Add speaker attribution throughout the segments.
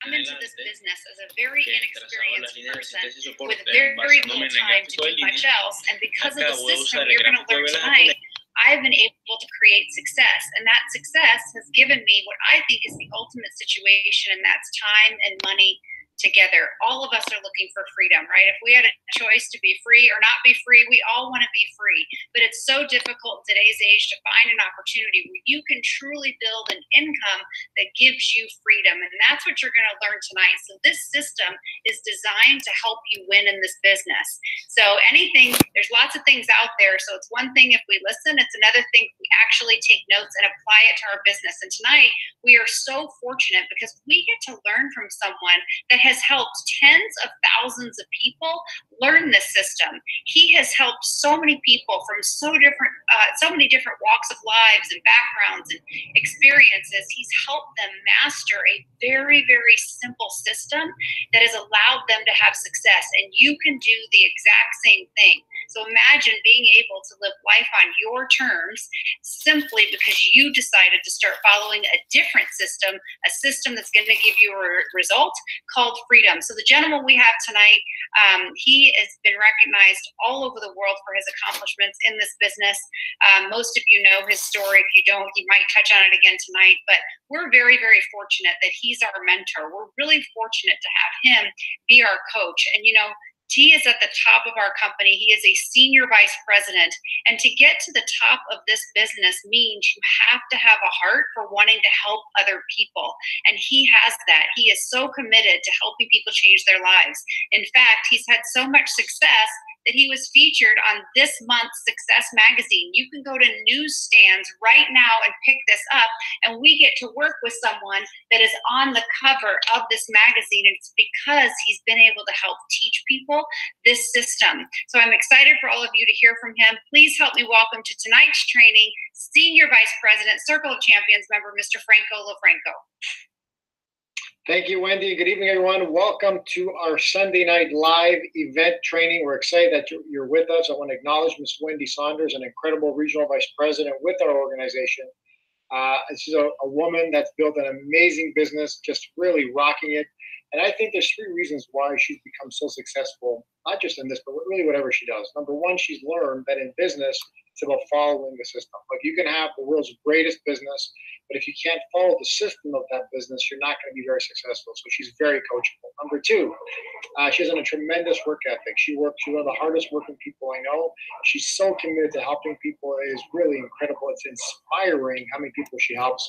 Speaker 1: come into this business as a very inexperienced person with very little time to do much else, and because of the system you're going to learn tonight, I've been able to create success, and that success has given me what I think is the ultimate situation, and that's time and money together. All of us are looking for freedom, right? If we had a choice to be free or not be free, we all want to be free. But it's so difficult in today's age to find an opportunity where you can truly build an income that gives you freedom. And that's what you're going to learn tonight. So this system is designed to help you win in this business. So there's lots of things out there. So it's one thing if we listen, it's another thing if we actually take notes and apply it to our business. And tonight we are so fortunate because we get to learn from someone that has helped tens of thousands of people learn this system. He has helped so many people from so many different walks of lives and backgrounds and experiences. He's helped them master a very, very simple system that has allowed them to have success. And you can do the exact same thing. So imagine being able to live life on your terms simply because you decided to start following a different system, a system that's going to give you a result called freedom. So the gentleman we have tonight, he has been recognized all over the world for his accomplishments in this business. Most of you know his story. If you don't, he might touch on it again tonight. But we're very, very fortunate that he's our mentor. We're really fortunate to have him be our coach. And, T is at the top of our company. He is a senior vice president. And to get to the top of this business means you have to have a heart for wanting to help other people. And he has that. He is so committed to helping people change their lives. In fact, he's had so much success that he was featured on this month's Success magazine. You can go to newsstands right now and pick this up, and we get to work with someone that is on the cover of this magazine, and it's because he's been able to help teach people this system. So I'm excited for all of you to hear from him. Please help me welcome to tonight's training, Senior Vice President, Circle of Champions member, Mr. Franco Lofranco.
Speaker 2: Thank you, Wendy. Good evening, everyone. Welcome to our Sunday night live event training. We're excited that you're with us. I want to acknowledge Ms. Wendy Saunders, an incredible regional vice president with our organization. This is a woman that's built an amazing business, just really rocking it. And I think there's three reasons why she's become so successful, not just in this, but really whatever she does. Number one, she's learned that in business, it's about following the system. Like you can have the world's greatest business, but if you can't follow the system of that business, you're not going to be very successful. So she's very coachable. Number two, she has a tremendous work ethic. She's one of the hardest working people I know. She's so committed to helping people. It is really incredible. It's inspiring how many people she helps.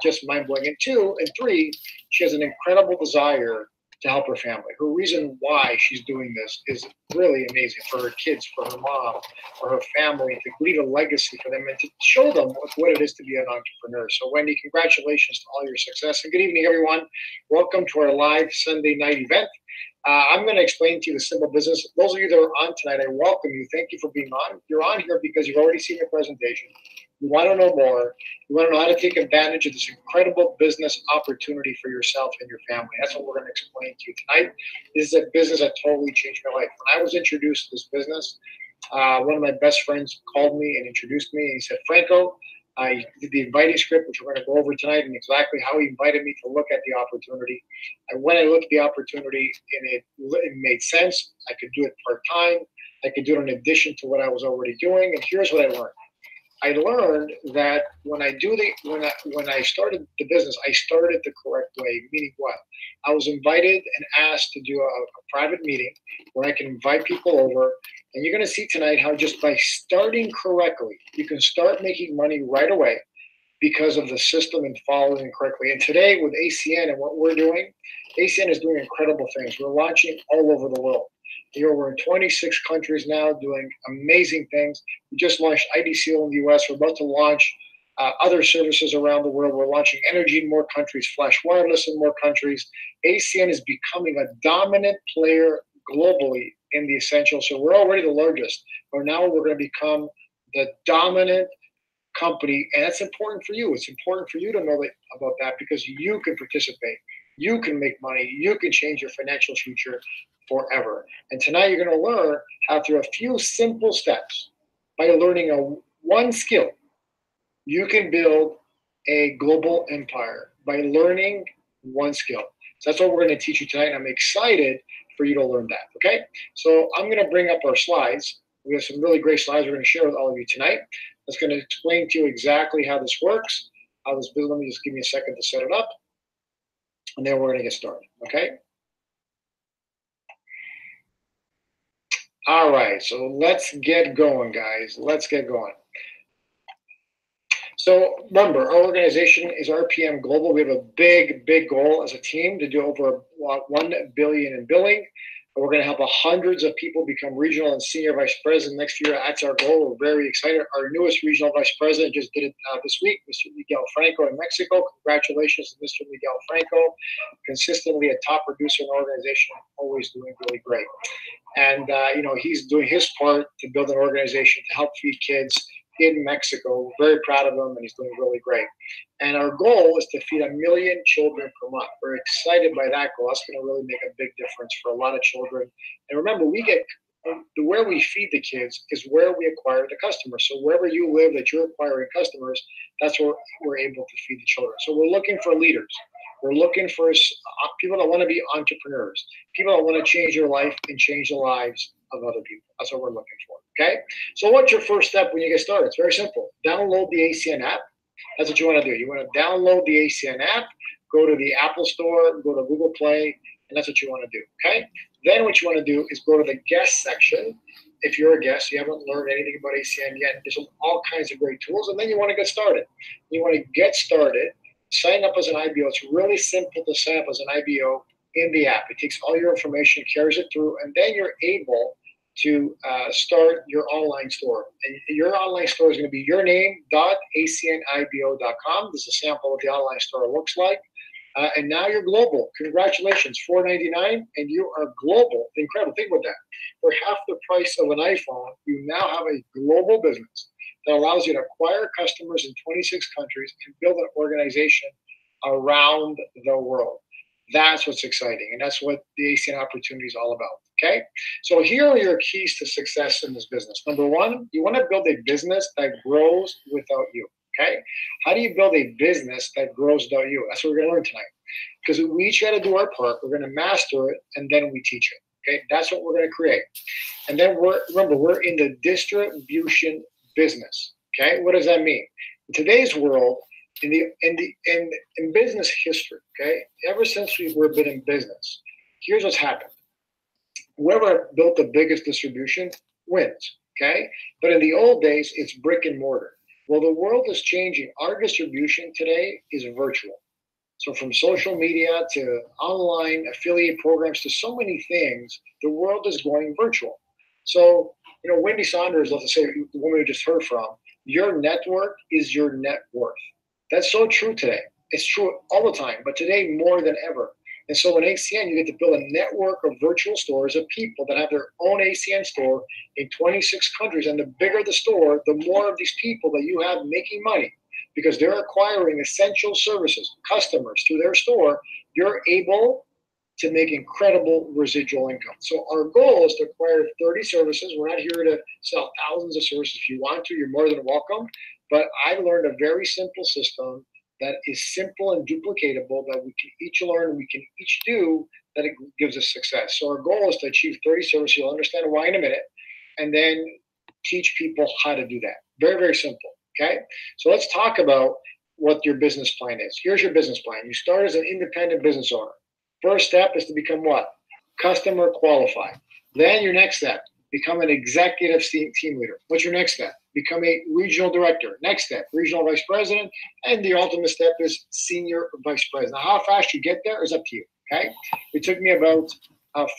Speaker 2: Just mind-blowing. And three, she has an incredible desire to help her family. Her reason why she's doing this is really amazing for her kids, for her mom, for her family, to leave a legacy for them and to show them what it is to be an entrepreneur. So Wendy, congratulations to all your success. And good evening, everyone. Welcome to our live Sunday night event. I'm going to explain to you the simple business. Those of you that are on tonight, I welcome you. Thank you for being on. You're on here because you've already seen the presentation. You want to know more. You want to know how to take advantage of this incredible business opportunity for yourself and your family. That's what we're going to explain to you tonight. This is a business that totally changed my life. When I was introduced to this business, one of my best friends called me and introduced me. And he said, Franco, I did the inviting script, which we're going to go over tonight, and exactly how he invited me to look at the opportunity. And when I looked at the opportunity, and it made sense. I could do it part-time. I could do it in addition to what I was already doing. And here's what I learned. I learned that when I started the business, I started the correct way. Meaning what? I was invited and asked to do a private meeting where I can invite people over. And you're going to see tonight how just by starting correctly, you can start making money right away because of the system and following it correctly. And today with ACN and what we're doing, ACN is doing incredible things. We're launching all over the world. We're in 26 countries now doing amazing things. We just launched IDCO in the US. We're about to launch other services around the world. We're launching energy in more countries, flash wireless in more countries. ACN is becoming a dominant player globally in the essentials. So we're already the largest, but now we're going to become the dominant company. And that's important for you. It's important for you to know about that because you can participate. You can make money. You can change your financial future forever. And tonight you're going to learn how through a few simple steps, by learning one skill, you can build a global empire by learning one skill. So that's what we're going to teach you tonight. And I'm excited for you to learn that. Okay. So I'm going to bring up our slides. We have some really great slides we're going to share with all of you tonight. That's going to explain to you exactly how this works, how this business. Let me just give me a second to set it up, and then we're going to get started. Okay. All right. So let's get going, guys. Let's get going. So remember, our organization is RPM Global. We have a big, big goal as a team to do over 1 billion in billing. We're going to help hundreds of people become regional and senior vice president next year. That's our goal. We're very excited. Our newest regional vice president just did it this week, Mr. Miguel Franco in Mexico. Congratulations to Mr. Miguel Franco. Consistently a top producer in the organization, always doing really great. And, he's doing his part to build an organization to help feed kids in Mexico. We're very proud of him, and he's doing really great. And our goal is to feed 1 million children per month. We're excited by that goal. That's going to really make a big difference for a lot of children. And remember, where we feed the kids is where we acquire the customers. So wherever you live that you're acquiring customers, that's where we're able to feed the children. So we're looking for leaders. We're looking for people that want to be entrepreneurs, people that want to change their life and change the lives of other people. That's what we're looking for. Okay. So what's your first step when you get started? It's very simple. Download the ACN app. That's what you want to do. You want to download the ACN app, go to the Apple Store, go to Google Play, and that's what you want to do. Okay. Then what you want to do is go to the guest section. If you're a guest, you haven't learned anything about ACN yet, there's all kinds of great tools. And then you want to get started. You want to get started, sign up as an IBO. It's really simple to sign up as an IBO in the app. It takes all your information, carries it through, and then you're able to start your online store. And your online store is going to be your name.acnibo.com. This is a sample of what the online store looks like. And now you're global. Congratulations, $4.99, and you are global. Incredible. Think about that. For half the price of an iPhone, you now have a global business that allows you to acquire customers in 26 countries and build an organization around the world. That's what's exciting, and that's what the ACN opportunity is all about. Okay, so here are your keys to success in this business. Number one, you want to build a business that grows without you. Okay, how do you build a business that grows without you? That's what we're going to learn tonight. Because we each got to do our part. We're going to master it, and then we teach it. Okay, that's what we're going to create. And then we're in the distribution business. Okay, what does that mean? In today's world, in business history, okay, ever since we've been in business, here's what's happened. Whoever built the biggest distribution wins, okay? But in the old days, it's brick and mortar. Well, the world is changing. Our distribution today is virtual. So from social media to online affiliate programs to so many things, the world is going virtual. So, Wendy Saunders, let's say, the woman you just heard from, your network is your net worth. That's so true today. It's true all the time, but today more than ever. And so in ACN, you get to build a network of virtual stores of people that have their own ACN store in 26 countries. And the bigger the store, the more of these people that you have making money because they're acquiring essential services, customers through their store. You're able to make incredible residual income. So our goal is to acquire 30 services. We're not here to sell thousands of services. If you want to, you're more than welcome. But I've learned a very simple system that is simple and duplicatable that we can each learn, we can each do, that it gives us success. So our goal is to achieve 30 services. You'll understand why in a minute, and then teach people how to do that. Very, very simple, okay? So let's talk about what your business plan is. Here's your business plan. You start as an independent business owner. First step is to become what? Customer qualified. Then your next step, become an executive team leader. What's your next step? Become a regional director. Next step, regional vice president. And the ultimate step is senior vice president. Now, how fast you get there is up to you, okay? It took me about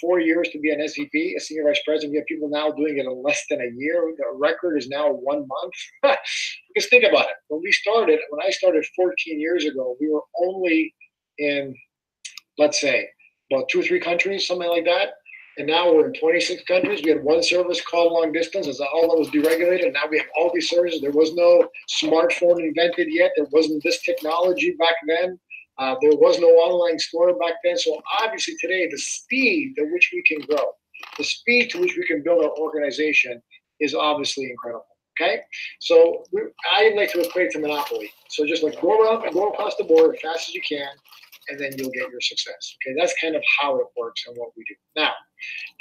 Speaker 2: 4 years to be an SVP, a senior vice president. We have people now doing it in less than a year. The record is now 1 month. Because think about it. When I started 14 years ago, we were only in, let's say, about 2 or 3 countries, something like that. And now we're in 26 countries. We had one service called long distance. That's all that was deregulated. And now we have all these services. There was no smartphone invented yet. There wasn't this technology back then. There was no online store back then. So obviously today, the speed at which we can grow, the speed to which we can build our organization is obviously incredible. Okay? So I like to equate to monopoly. So just like go around and go across the board as fast as you can. and then you'll get your success. Okay, that's kind of how it works and what we do. Now,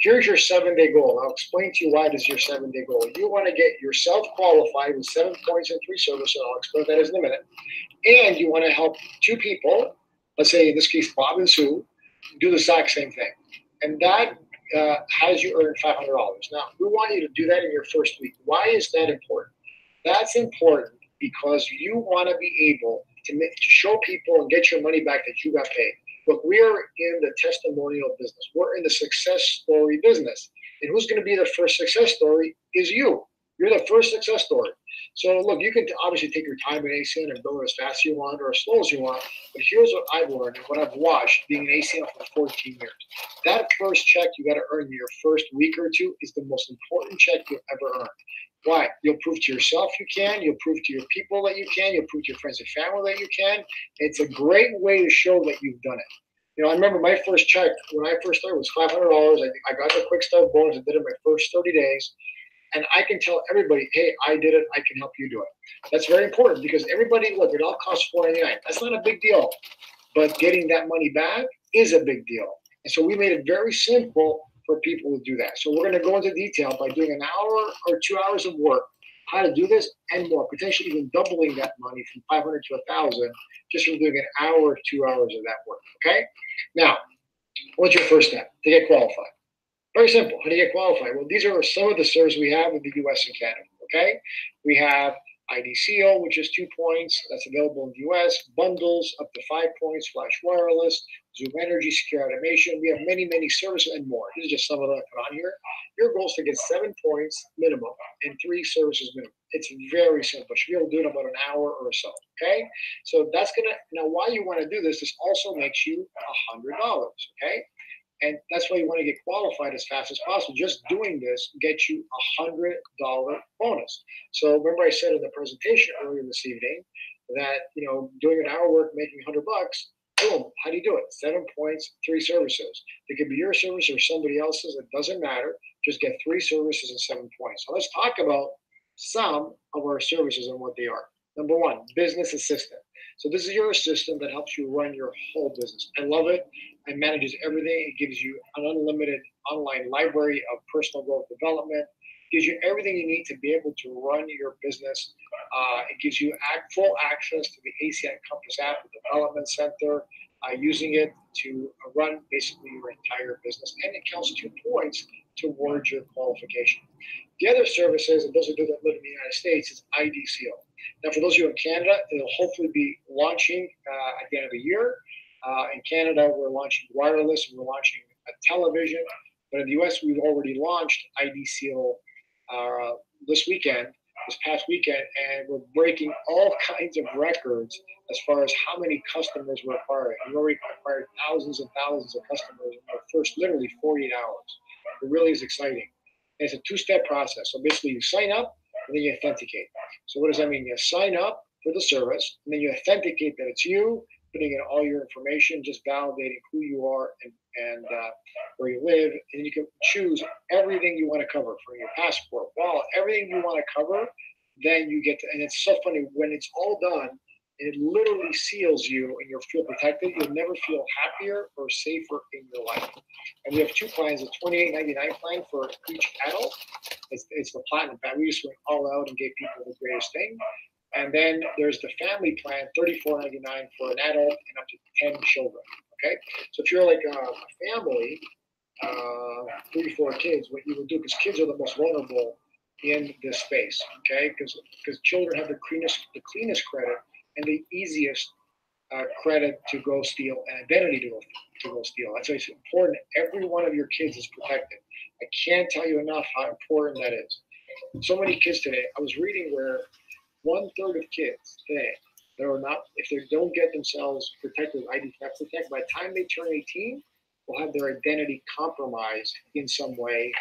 Speaker 2: here's your 7-day goal. I'll explain to you why this is your 7-day goal. You want to get yourself qualified with 7 points and 3 services. I'll explain that in a minute. And you want to help 2 people, let's say in this case, Bob and Sue, do the exact same thing. And that has you earn $500. Now, we want you to do that in your first week. Why is that important? That's important because you want to be able to show people and get your money back that you got paid. Look, we're in the testimonial business. We're in the success story business. And who's going to be the first success story is you. You're the first success story. So look, you can obviously take your time in ACN and build it as fast as you want or as slow as you want. But here's what I've learned and what I've watched being an ACN for 14 years. That first check you got to earn in your first week or 2 is the most important check you'll ever earn. Why? You'll prove to yourself you can. You'll prove to your people that you can. You'll prove to your friends and family that you can. It's a great way to show that you've done it. You know, I remember my first check when I first started was $500. I got the quick start bonus. I did it in my first 30 days. And I can tell everybody, hey, I did it. I can help you do it. That's very important because everybody, look, it all costs $4.99. That's not a big deal. But getting that money back is a big deal. And so we made it very simple for people to do that. So we're going to go into detail by doing an hour or 2 hours of work, how to do this and more, potentially even doubling that money from 500 to 1,000 just from doing an hour or 2 hours of that work. Okay. Now, what's your first step to get qualified? Very simple. How do you get qualified? Well, these are some of the services we have in the U.S. and Canada. Okay. We have IDCO, which is 2 points. That's available in the U.S. Bundles up to 5 points, Flash Wireless, Zoom Energy, Secure Automation. We have many, many services and more. These are just some of them I put on here. Your goal is to get 7 points minimum and 3 services minimum. It's very simple. You should be able to do it in about an hour or so. Okay. So that's going to, now why you want to do this, this also makes you $100. Okay. And that's why you want to get qualified as fast as possible. Just doing this gets you $100 bonus. So remember I said in the presentation earlier this evening that, you know, doing an hour work, making $100, boom, how do you do it? 7 points, 3 services. It could be your service or somebody else's. It doesn't matter. Just get 3 services and 7 points. So let's talk about some of our services and what they are. Number 1, business assistant. So this is your assistant that helps you run your whole business. I love it. It manages everything. It gives you an unlimited online library of personal growth development. It gives you everything you need to be able to run your business. It gives you full access to the ACN Compass app, the development center, using it to run basically your entire business. And it counts 2 points towards your qualification. The other services, and those of you that live in the United States, is IDCO. Now, for those of you in Canada, it'll hopefully be launching at the end of the year. In Canada, we're launching wireless and we're launching a television. But in the US, we've already launched IDCO this past weekend, and we're breaking all kinds of records as far as how many customers we're acquiring. We've already acquired thousands and thousands of customers in the first literally 48 hours. It really is exciting. And it's a 2-step process. So basically, you sign up and then you authenticate. So what does that mean? You sign up for the service, and then you authenticate that it's you, putting in all your information, just validating who you are and where you live. And then you can choose everything you want to cover from your passport, wallet, everything you want to cover. Then you get to, and it's so funny, when it's all done, it literally seals you and you'll feel protected. You'll never feel happier or safer in your life. And we have 2 plans, a $28.99 plan for each adult. It's the platinum plan. We just went all out and gave people the greatest thing. And then there's the family plan, $34.99 for an adult and up to 10 children. Okay, so if you're like a family, 3 or 4 kids, what you would do, because kids are the most vulnerable in this space. Okay, because children have the cleanest credit and the easiest credit to go steal and identity to go steal. That's why it's important. Every one of your kids is protected. I can't tell you enough how important that is. So many kids today. I was reading where 1/3 of kids today that are not, if they don't get themselves protected with ID theft protect, by the time they turn 18, will have their identity compromised in some way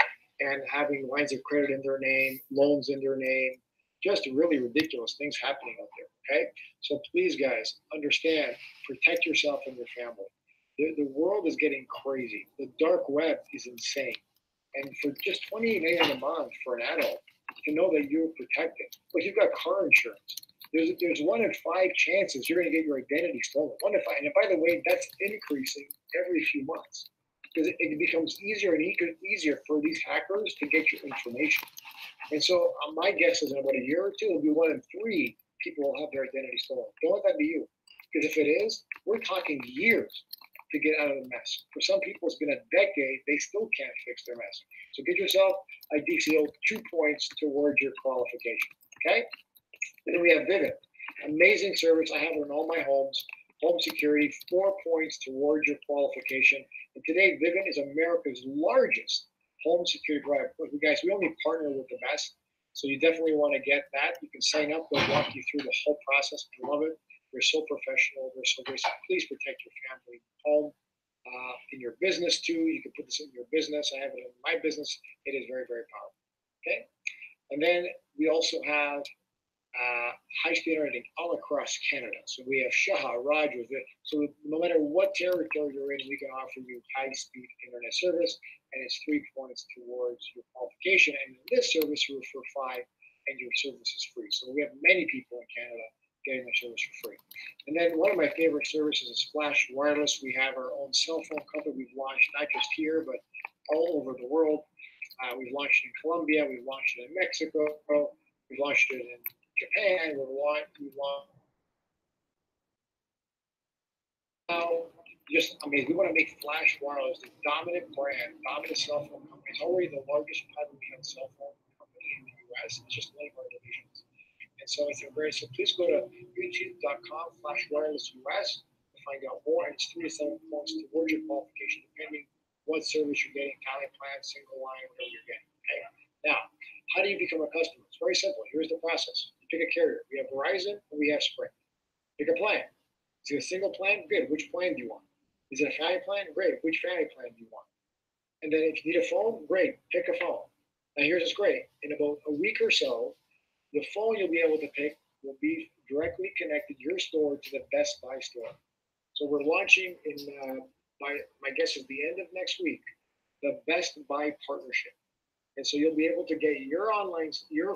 Speaker 2: and having lines of credit in their name, loans in their name, just really ridiculous things happening out there. Okay, so please, guys, understand, protect yourself and your family. The world is getting crazy. The dark web is insane, and for just $28.99 a month for an adult, to know that you're protected. Like, you've got car insurance. There's 1 in 5 chances you're going to get your identity stolen. 1 in 5. And by the way, that's increasing every few months because it becomes easier and easier for these hackers to get your information. And so my guess is in about a year or two, it'll be 1 in 3 people will have their identity stolen. Don't let that be you. Because if it is, we're talking years to get out of the mess. For some people, it's been a decade. They still can't fix their mess. So get yourself a DCO 2 points towards your qualification. Okay? And then we have Vivint. Amazing service. I have it in all my homes. Home security, 4 points towards your qualification. And today, Vivint is America's largest home security provider. But guys, we only partner with the best. So you definitely want to get that. You can sign up. They'll walk you through the whole process. I love it. They're so professional. They're so great. So please protect your family home. In your business too. You can put this in your business. I have it in my business. It is very, very powerful. Okay. And then we also have high-speed internet all across Canada. So we have Shaha, Rogers. So no matter what territory you're in, we can offer you high-speed internet service, and it's 3 points towards your qualification. And in this service, you refer 5, and your service is free. So we have many people in Canada getting the service for free. And then one of my favorite services is Flash Wireless. We have our own cell phone company we've launched not just here, but all over the world. We've launched in Colombia. We've launched it in Mexico. We've launched it in Japan. We launched now. Just, I mean, we want to make Flash Wireless the dominant brand, dominant cell phone company. It's already the largest privately held cell phone company in the U.S. It's just one of our divisions. And so it's very, so please go to youtube.com/wireless-US to find out more. And it's 3 to 7 points towards your qualification, depending what service you're getting, Italian plan, single line, whatever you're getting. Okay. Now, how do you become a customer? It's very simple. Here's the process. You pick a carrier. We have Verizon and we have Sprint. Pick a plan. Is it a single plan? Good. Which plan do you want? Is it a family plan? Great. Which family plan do you want? And then if you need a phone, great. Pick a phone. Now here's what's great. In about a week or so, the phone you'll be able to pick will be directly connected your store to the Best Buy store. So we're launching in, my guess is the end of next week, the Best Buy partnership. And so you'll be able to get your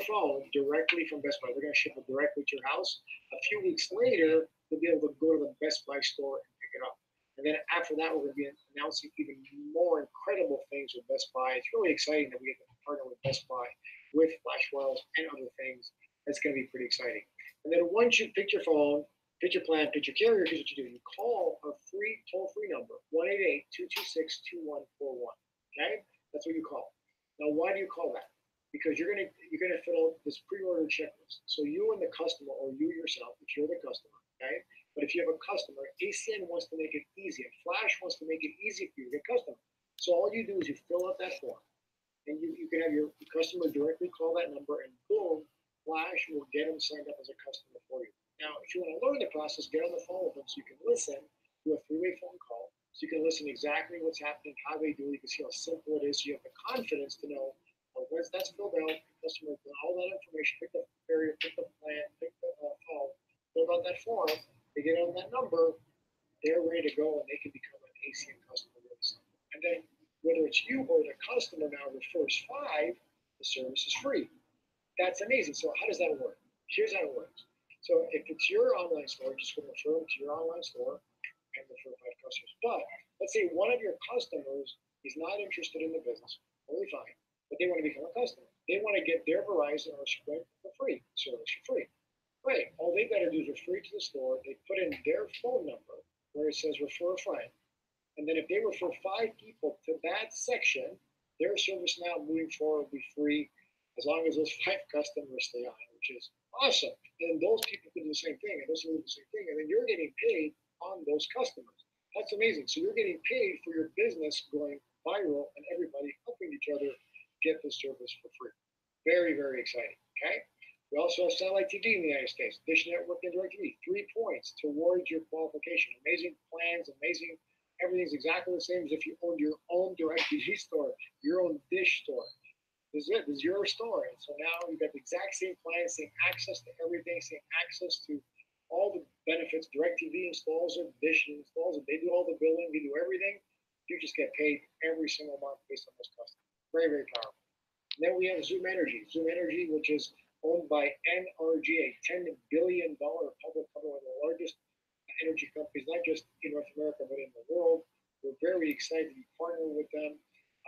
Speaker 2: phone directly from Best Buy. They're going to ship it directly to your house. A few weeks later, you'll be able to go to the Best Buy store and pick it up. And then after that, we're going to be announcing even more incredible things with Best Buy. It's really exciting that we get to partner with Best Buy, with Flash Wells and other things. That's going to be pretty exciting. And then once you pick your phone, pick your plan, pick your carrier, here's what you do. You call a free toll-free number, 1-888-226-2141. Okay? That's what you call. Now, why do you call that? Because you're gonna fill out this pre-order checklist. So you and the customer, or you yourself, if you're the customer, okay? But if you have a customer, ACN wants to make it easy, and Flash wants to make it easy for you to get customer. So all you do is you fill out that form, and you can have your customer directly call that number, and boom, Flash will get them signed up as a customer for you. Now, if you want to learn the process, get on the phone with them so you can listen to a 3-way phone call. So you can listen exactly what's happening, how they do it. You can see how simple it is. So you have the confidence to know, once that's filled out, the customer has all that information, pick the carrier, pick the plan, pick the phone, fill out that form, they get on that number, they're ready to go, and they can become an ACN customer really simple. And then whether it's you or the customer now refers 5, the service is free. That's amazing. So how does that work? Here's how it works. So if it's your online store, just going to refer them to your online store and refer 5 customers. But let's say one of your customers is not interested in the business, totally fine, but they want to become a customer. They want to get their Verizon or Sprint for free, service for free. Great. All they've got to do is refer to the store. They put in their phone number where it says refer a friend. And then if they refer 5 people to that section, their service now moving forward will be free as long as those 5 customers stay on, which is awesome. And those people can do the same thing, and those will do the same thing. And then you're getting paid on those customers. That's amazing. So you're getting paid for your business going viral and everybody helping each other get this service for free. Very, very exciting. Okay. We also have satellite TV in the United States, Dish Network and DirecTV, 3 points towards your qualification. Amazing plans, amazing. Everything's exactly the same as if you owned your own DirecTV store, your own Dish store. This is it. This is your store. And so now you've got the exact same plan, same access to everything, same access to all the benefits. DirecTV installs it, Dish installs it. They do all the billing. We do everything. You just get paid every single month based on those customers. Very, very powerful. And then we have Zoom Energy. Zoom Energy, which is owned by NRG, a $10 billion public company, one of the largest energy companies, not just in North America, but in the world. We're very excited to be partnering with them.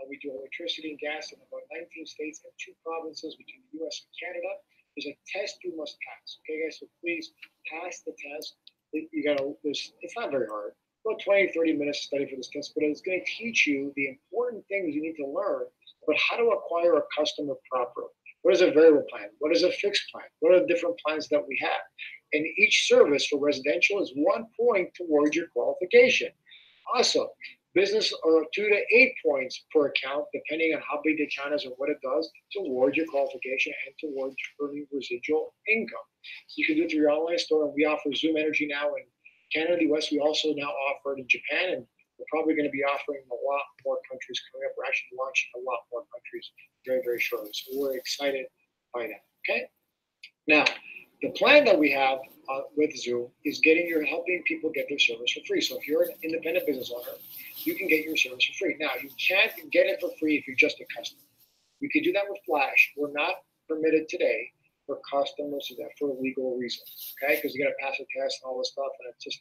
Speaker 2: We do electricity and gas in about 19 states and 2 provinces between the U.S. and Canada. There's a test you must pass. Okay, guys, so please pass the test. It's not very hard. About 20, 30 minutes to study for this test, but it's going to teach you the important things you need to learn about how to acquire a customer properly. What is a variable plan? What is a fixed plan? What are the different plans that we have? And each service for residential is 1 point towards your qualification. Also, business are 2 to 8 points per account, depending on how big the account is and what it does, towards your qualification and towards earning residual income. So you can do it through your online store, and we offer Zoom Energy now in Canada, the US. We also now offer it in Japan, and we're probably going to be offering a lot more countries coming up. We're actually launching a lot more countries very, very shortly. So we're excited by that. Okay. Now, the plan that we have with Zoom is helping people get their service for free. So if you're an independent business owner, you can get your service for free. Now, you can't get it for free if you're just a customer. You can do that with Flash. We're not permitted today for customers to do that for legal reasons, okay? Because you got to pass a test and all this stuff, and it's just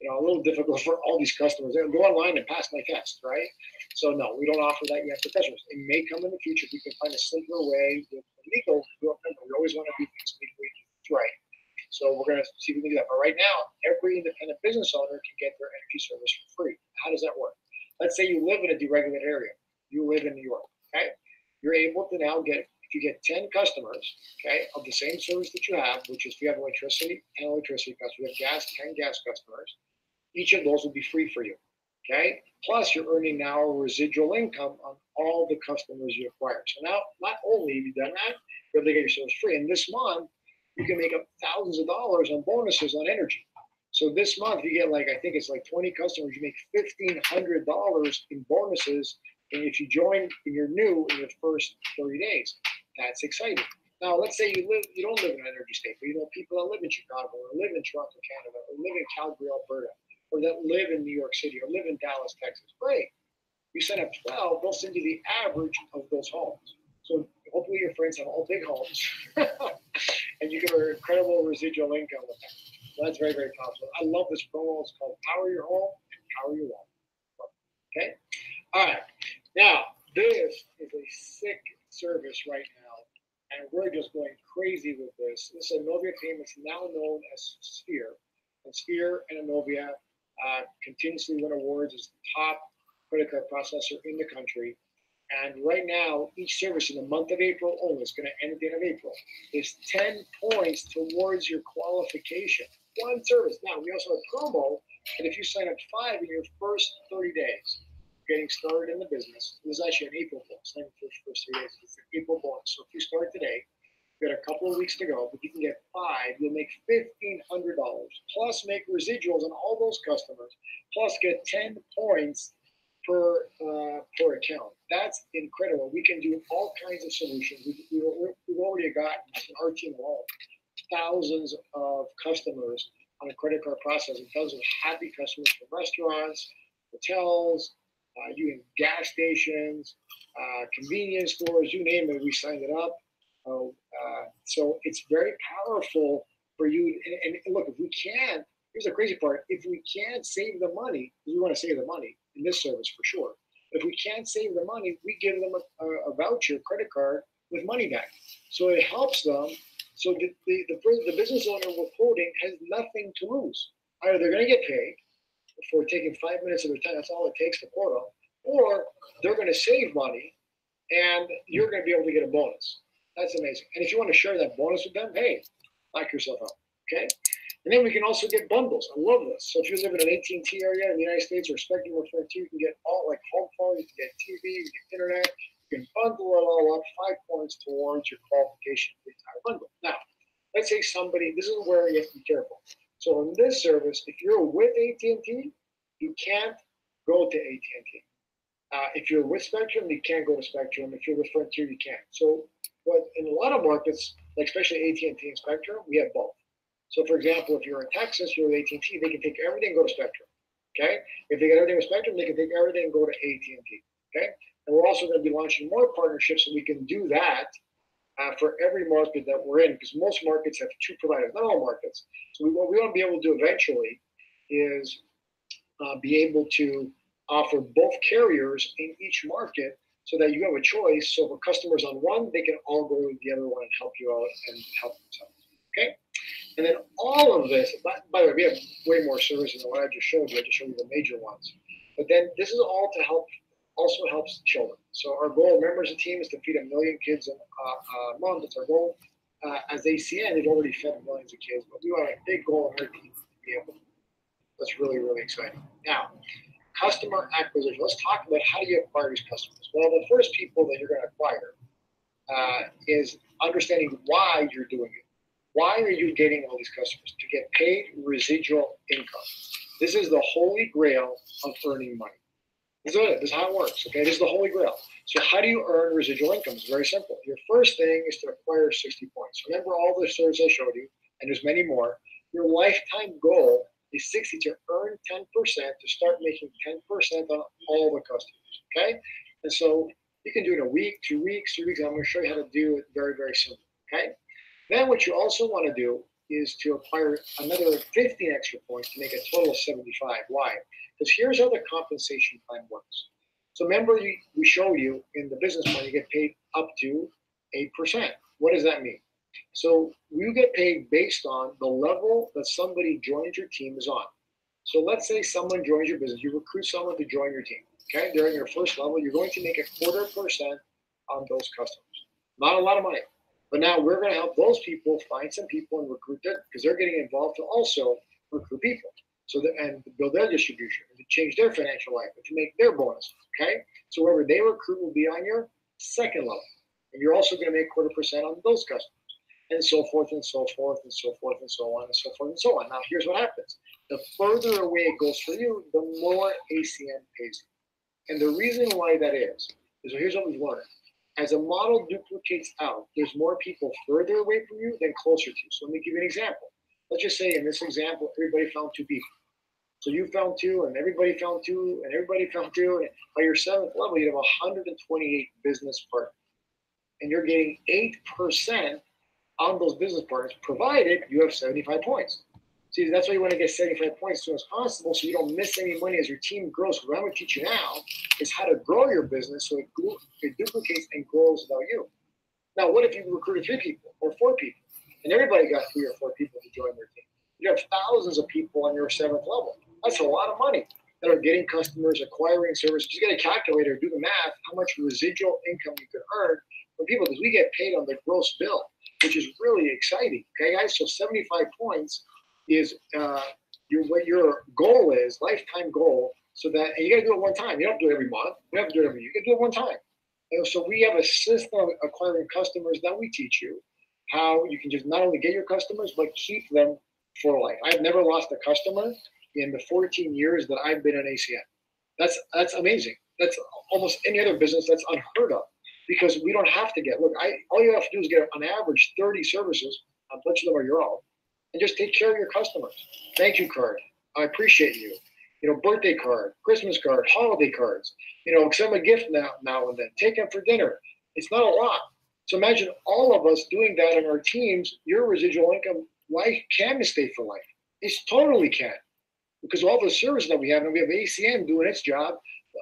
Speaker 2: a little difficult for all these customers. They go online and pass my test, right? So no, we don't offer that yet for customers. It may come in the future if we can find a simpler way with legal. We always want to do things legally right. So we're going to see if we can do that. But right now, every independent business owner can get their energy service for free. How does that work? Let's say you live in a deregulated area. You live in New York, okay? You're able to now if you get 10 customers, okay, of the same service that you have, which is if you have electricity customers, you have gas, 10 gas customers, each of those will be free for you, okay? Plus, you're earning now a residual income on all the customers you acquire. So now, not only have you done that, you're able to get your service free. And this month, you can make up thousands of dollars on bonuses on energy. So this month, you get I think it's 20 customers, you make $1,500 in bonuses. And if you join and you're new in your first 30 days, that's exciting. Now, let's say you don't live in an energy state, but you know people that live in Chicago or live in Toronto, Canada, or live in Calgary, Alberta, or that live in New York City or live in Dallas, Texas. Great. You sign up 12, they'll send you the average of those homes. So hopefully your friends have all big homes and you get an incredible residual income with that. So that's very, very powerful. I love this promo. It's called Power Your Home and Power Your Wallet. Okay? All right. Now, this is a sick service right now, and we're just going crazy with this. This is Inovia Payments, now known as Sphere. And Sphere and Inovia continuously win awards as the top credit card processor in the country. And right now, each service in the month of April only, it's going to end at the end of April, is 10 points towards your qualification. One service. Now, we also have promo, and if you sign up 5 in your first 30 days, getting started in the business, this is actually an April bonus, not for the first 3 days, it's an April bonus. So if you start today, you've got a couple of weeks to go, but you can get 5, you'll make $1,500, plus make residuals on all those customers, plus get 10 points per account. That's incredible. We can do all kinds of solutions. We've already got, in our team alone, thousands of customers on a credit card processing, thousands of happy customers from restaurants, hotels, even gas stations, convenience stores, you name it, we signed it up. So it's very powerful for you. And look, if we can, here's the crazy part, if we can't save the money, we want to save the money in this service for sure. If we can't save the money, we give them a voucher, credit card with money back. So it helps them. So the business owner we're quoting has nothing to lose. Either they're going to get paid for taking 5 minutes of their time, that's all it takes to quote them, or they're going to save money and you're going to be able to get a bonus. That's amazing. And if you want to share that bonus with them, hey, knock yourself out, okay? And then we can also get bundles. I love this. So if you live in an AT&T area in the United States or Spectrum or Frontier, you can get all home phone, you can get TV, you can get internet, you can bundle it all up, 5 points towards your qualification for the entire bundle. Now, let's say somebody, this is where you have to be careful. So in this service, if you're with AT&T, you can't go to AT&T. If you're with Spectrum, you can't go to Spectrum. If you're with Frontier, you can't. So but in a lot of markets, like especially AT&T and Spectrum, we have both. So for example, if you're in Texas, you're with AT&T, they can take everything and go to Spectrum. Okay? If they get everything with Spectrum, they can take everything and go to AT&T. Okay? And we're also going to be launching more partnerships so we can do that for every market that we're in, because most markets have two providers, not all markets. So what we want to be able to do eventually is be able to offer both carriers in each market so that you have a choice. So for customers on one, they can all go to the other one and help you out and help themselves. Okay? And then all of this, by the way, we have way more services than what I just showed you. I just showed you the major ones. But then this is all to help, also helps children. So our goal, members of the team, is to feed 1 million kids a month. That's our goal. As ACN, they've already fed millions of kids, but we want a big goal in our team to be able to. That's really, really exciting. Now, customer acquisition. Let's talk about how do you acquire these customers. Well, the first people that you're going to acquire is understanding why you're doing it. Why are you getting all these customers? To get paid residual income. This is the holy grail of earning money. This is it. This is how it works. Okay, this is the holy grail. So how do you earn residual income? It's very simple. Your first thing is to acquire 60 points. Remember all the services I showed you, and there's many more. Your lifetime goal is 60 to earn 10%, to start making 10% on all the customers. Okay, and so you can do it in a week, 2 weeks, 3 weeks. I'm going to show you how to do it very, very simple. Okay. Then what you also want to do is to acquire another 15 extra points to make a total of 75. Why? Because here's how the compensation plan works. So remember, we show you in the business plan, you get paid up to 8%. What does that mean? So you get paid based on the level that somebody joins your team is on. So let's say someone joins your business. You recruit someone to join your team. Okay, during your first level, you're going to make 0.25% on those customers. Not a lot of money. But now we're going to help those people find some people and recruit them, because they're getting involved to also recruit people, and to build their distribution, and to change their financial life, and to make their bonus. Okay, so whoever they recruit will be on your second level, and you're also going to make 0.25% on those customers, and so forth and so forth and so forth and so on and so forth and so on. Now here's what happens: the further away it goes for you, the more ACN pays you. And the reason why that is here's what we've learned. As a model duplicates out, there's more people further away from you than closer to you. So let me give you an example. Let's just say in this example, everybody found 2 people. So you found 2, and everybody found 2, and everybody found 2. And by your 7th level, you have 128 business partners. And you're getting 8% on those business partners, provided you have 75 points. See, that's why you want to get 75 points as soon as possible, so you don't miss any money as your team grows. What I'm going to teach you now is how to grow your business so it duplicates and grows without you. Now, what if you recruited 3 people or 4 people, and everybody got 3 or 4 people to join their team? You have thousands of people on your 7th level. That's a lot of money that are getting customers, acquiring services. Just get a calculator, do the math, how much residual income you could earn from people, because we get paid on the gross bill, which is really exciting. Okay, guys? So 75 points is what your goal is, lifetime goal, so that, and you got to do it one time. You don't have to do it every month. You don't have to do it every year. You can do it one time. And so we have a system of acquiring customers that we teach you how you can just not only get your customers, but keep them for life. I've never lost a customer in the 14 years that I've been in ACN. That's amazing. That's almost any other business that's unheard of, because we don't have to get, all you have to do is get on average 30 services, a bunch of them are your own, and just take care of your customers. Thank you card. I appreciate you. Birthday card, Christmas card, holiday cards. Send them a gift now and then. Take them for dinner. It's not a lot. So imagine all of us doing that in our teams. Your residual income life can stay for life. It totally can. Because all the services that we have, and we have ACN doing its job,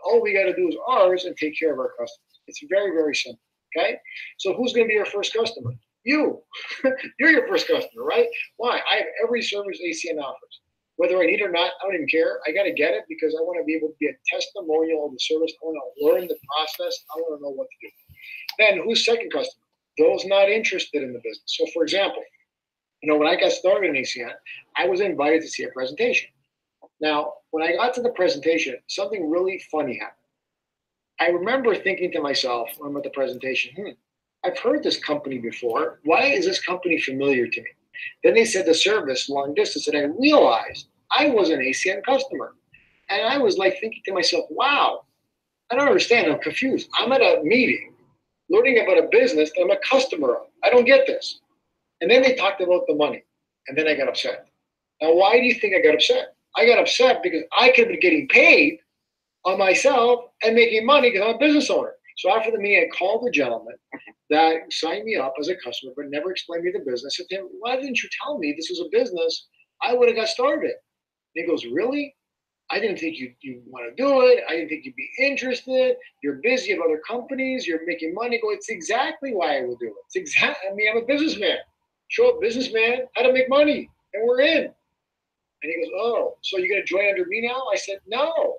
Speaker 2: all we got to do is ours and take care of our customers. It's very, very simple. Okay? So who's going to be your first customer? You. You're your first customer, right? Why? I have every service ACN offers. Whether I need it or not, I don't even care. I got to get it because I want to be able to be a testimonial of the service. I want to learn the process. I want to know what to do. Then who's second customer? Those not interested in the business. So for example, when I got started in ACN, I was invited to see a presentation. Now, when I got to the presentation, something really funny happened. I remember thinking to myself when I'm at the presentation, I've heard this company before. Why is this company familiar to me? Then they said the service, long distance, and I realized I was an ACN customer. And I was thinking to myself, wow, I don't understand. I'm confused. I'm at a meeting learning about a business that I'm a customer of. I don't get this. And then they talked about the money. And then I got upset. Now, why do you think I got upset? I got upset because I could be getting paid on myself and making money because I'm a business owner. So after the meeting, I called the gentleman that signed me up as a customer, but never explained me the business. I said to him, why didn't you tell me this was a business? I would have got started. And he goes, really? I didn't think you want to do it. I didn't think you'd be interested. You're busy at other companies. You're making money. Go, it's exactly why I would do it. I mean, I'm a businessman. Show a businessman how to make money, and we're in. And he goes, oh, so you're going to join under me now? I said, no,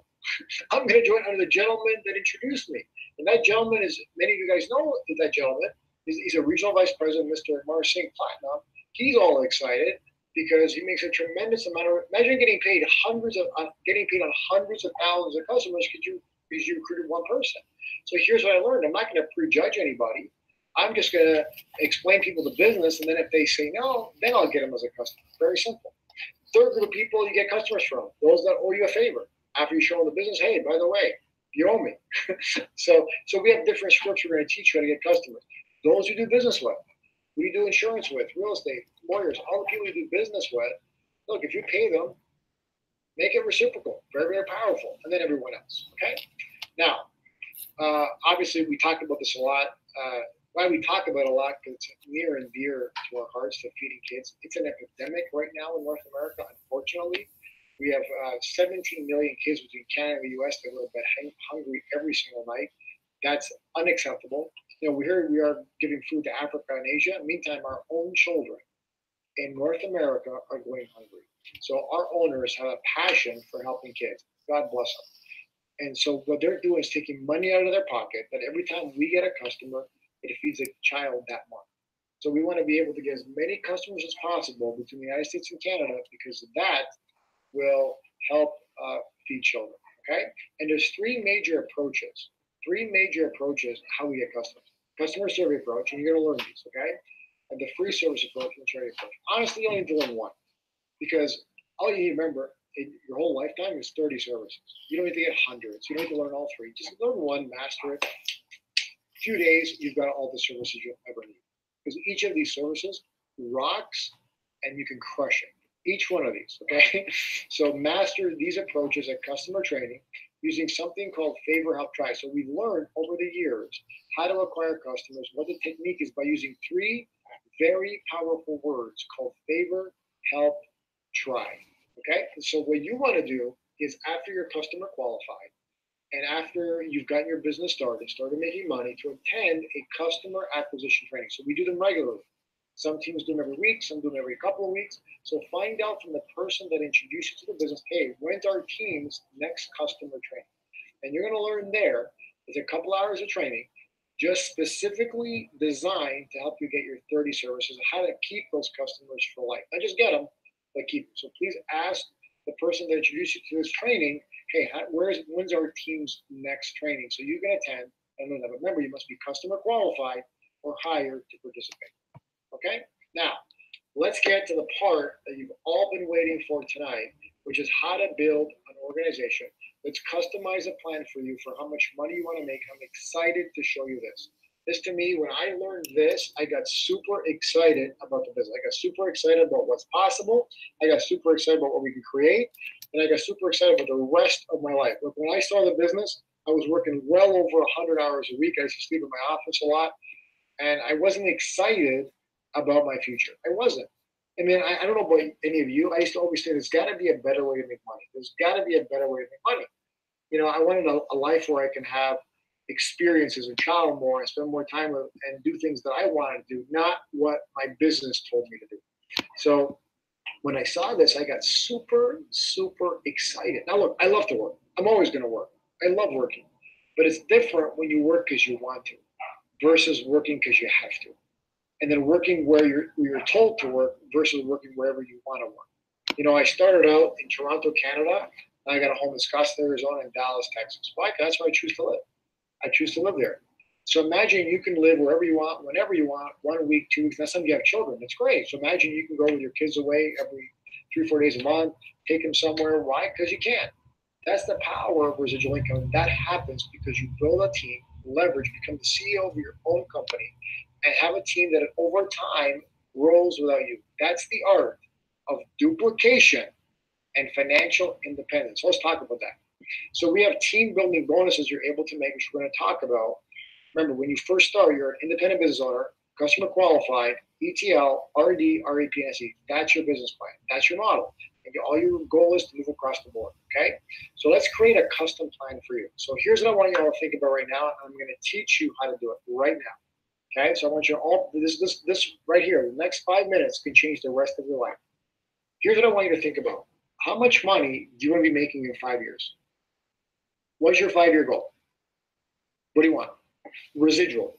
Speaker 2: I'm going to join under the gentleman that introduced me. And that gentleman is, many of you guys know that gentleman. He's a regional vice president, Mr. Marsing Platinum. He's all excited because he makes a tremendous amount of, imagine getting paid on hundreds of thousands of customers because you recruited one person. So here's what I learned. I'm not going to prejudge anybody. I'm just going to explain people the business, and then if they say no, then I'll get them as a customer. Very simple. Third group of people you get customers from, those that owe you a favor. After you show them the business, hey, by the way, you owe me. So we have different scripts we're going to teach you how to get customers. Those you do business with, who you do insurance with, real estate, lawyers, all the people you do business with, look, if you pay them, make it reciprocal, very, very powerful, and then everyone else, okay? Now, obviously, we talk about this a lot. Why we talk about it a lot, because it's near and dear to our hearts, to feeding kids. It's an epidemic right now in North America, unfortunately. We have 17 million kids between Canada and the U.S. that go to bed hungry every single night. That's unacceptable. You know, we are giving food to Africa and Asia. Meantime, our own children in North America are going hungry. So our owners have a passion for helping kids. God bless them. And so what they're doing is taking money out of their pocket, but every time we get a customer, it feeds a child that month. So we want to be able to get as many customers as possible between the United States and Canada, because that will help feed children, okay? And there's three major approaches how we get customers. Customer survey approach, and you're going to learn these, okay? And the free service approach and the charity approach. Honestly, you only need to learn one, because all you need to remember in your whole lifetime is 30 services. You don't need to get hundreds. You don't need to learn all three. Just learn one, master it. A few days, you've got all the services you'll ever need. Because each of these services rocks, and you can crush it. Each one of these, okay? So master these approaches at customer training using something called favor, help, try. So we've learned over the years how to acquire customers. What the technique is by using three very powerful words called favor, help, try, okay? So what you want to do is, after your customer qualified and after you've gotten your business started making money, to attend a customer acquisition training. So we do them regularly. Some teams do them every week, some do them every couple of weeks. So find out from the person that introduced you to the business, hey, when's our team's next customer training? And you're going to learn there. It's a couple hours of training, just specifically designed to help you get your 30 services, how to keep those customers for life. Not just get them, but keep them. So please ask the person that introduced you to this training, hey, when's our team's next training? So you can attend and learn that. But remember, you must be customer qualified or hired to participate. Okay, now let's get to the part that you've all been waiting for tonight, which is how to build an organization. Let's customize a plan for you for how much money you want to make. I'm excited to show you this. This, to me, when I learned this, I got super excited about the business. I got super excited about what's possible. I got super excited about what we can create. And I got super excited about the rest of my life. Look, when I started the business, I was working well over 100 hours a week. I used to sleep in my office a lot. And I wasn't excited about my future. I wasn't. I mean, I don't know about any of you. I used to always say there's got to be a better way to make money. There's got to be a better way to make money. You know, I wanted a life where I can have experiences and travel more and spend more time with, and do things that I wanted to do, not what my business told me to do. So when I saw this, I got super, super excited. Now, look, I love to work. I'm always going to work. I love working. But it's different when you work because you want to versus working because you have to. And then working where you're told to work versus working wherever you want to work. You know, I started out in Toronto, Canada. I got a home in Scottsdale, Arizona, and Dallas, Texas. Why? That's where I choose to live. I choose to live there. So imagine you can live wherever you want, whenever you want, 1 week, 2 weeks. Next time you have children, it's great. So imagine you can go with your kids away every 3-4 days a month, take them somewhere. Why? Because you can. That's the power of residual income. That happens because you build a team, leverage, become the CEO of your own company, and have a team that over time rolls without you. That's the art of duplication and financial independence. Let's talk about that. So we have team building bonuses you're able to make, which we're going to talk about. Remember, when you first start, you're an independent business owner, customer qualified, ETL, RD, REP, and SE. That's your business plan. That's your model. And all your goal is to move across the board, okay? So let's create a custom plan for you. So here's what I want you all to think about right now. I'm going to teach you how to do it right now, okay? So I want you all, this right here, the next 5 minutes can change the rest of your life. Here's what I want you to think about. How much money do you want to be making in 5 years? What's your 5-year goal? What do you want? Residual.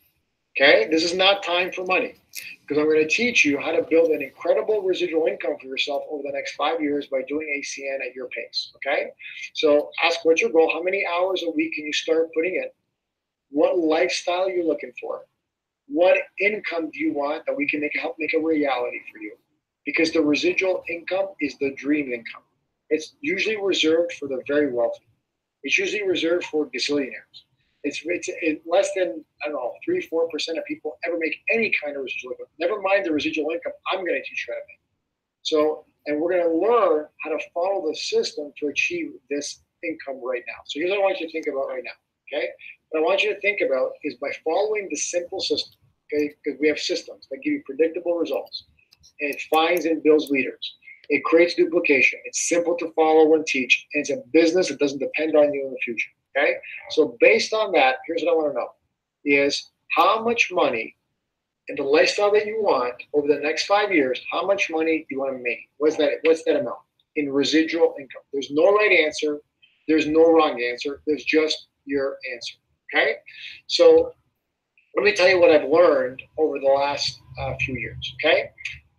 Speaker 2: Okay, this is not time for money, because I'm going to teach you how to build an incredible residual income for yourself over the next 5 years by doing ACN at your pace. Okay, so ask what's your goal, how many hours a week can you start putting in, what lifestyle you're looking for, what income do you want that we can help make a reality for you, because the residual income is the dream income. It's usually reserved for the very wealthy. It's usually reserved for gazillionaires. It's less than, 3-4% of people ever make any kind of residual income. Never mind the residual income I'm going to teach you how to make. So, and we're going to learn how to follow the system to achieve this income right now. So here's what I want you to think about right now, okay? What I want you to think about is by following the simple system, okay? Because we have systems that give you predictable results. And it finds and builds leaders. It creates duplication. It's simple to follow and teach. And it's a business that doesn't depend on you in the future. Okay, so based on that, here's what I want to know is how much money in the lifestyle that you want over the next 5 years, how much money do you want to make? What's that amount in residual income? There's no right answer. There's no wrong answer. There's just your answer. Okay, so let me tell you what I've learned over the last few years, okay,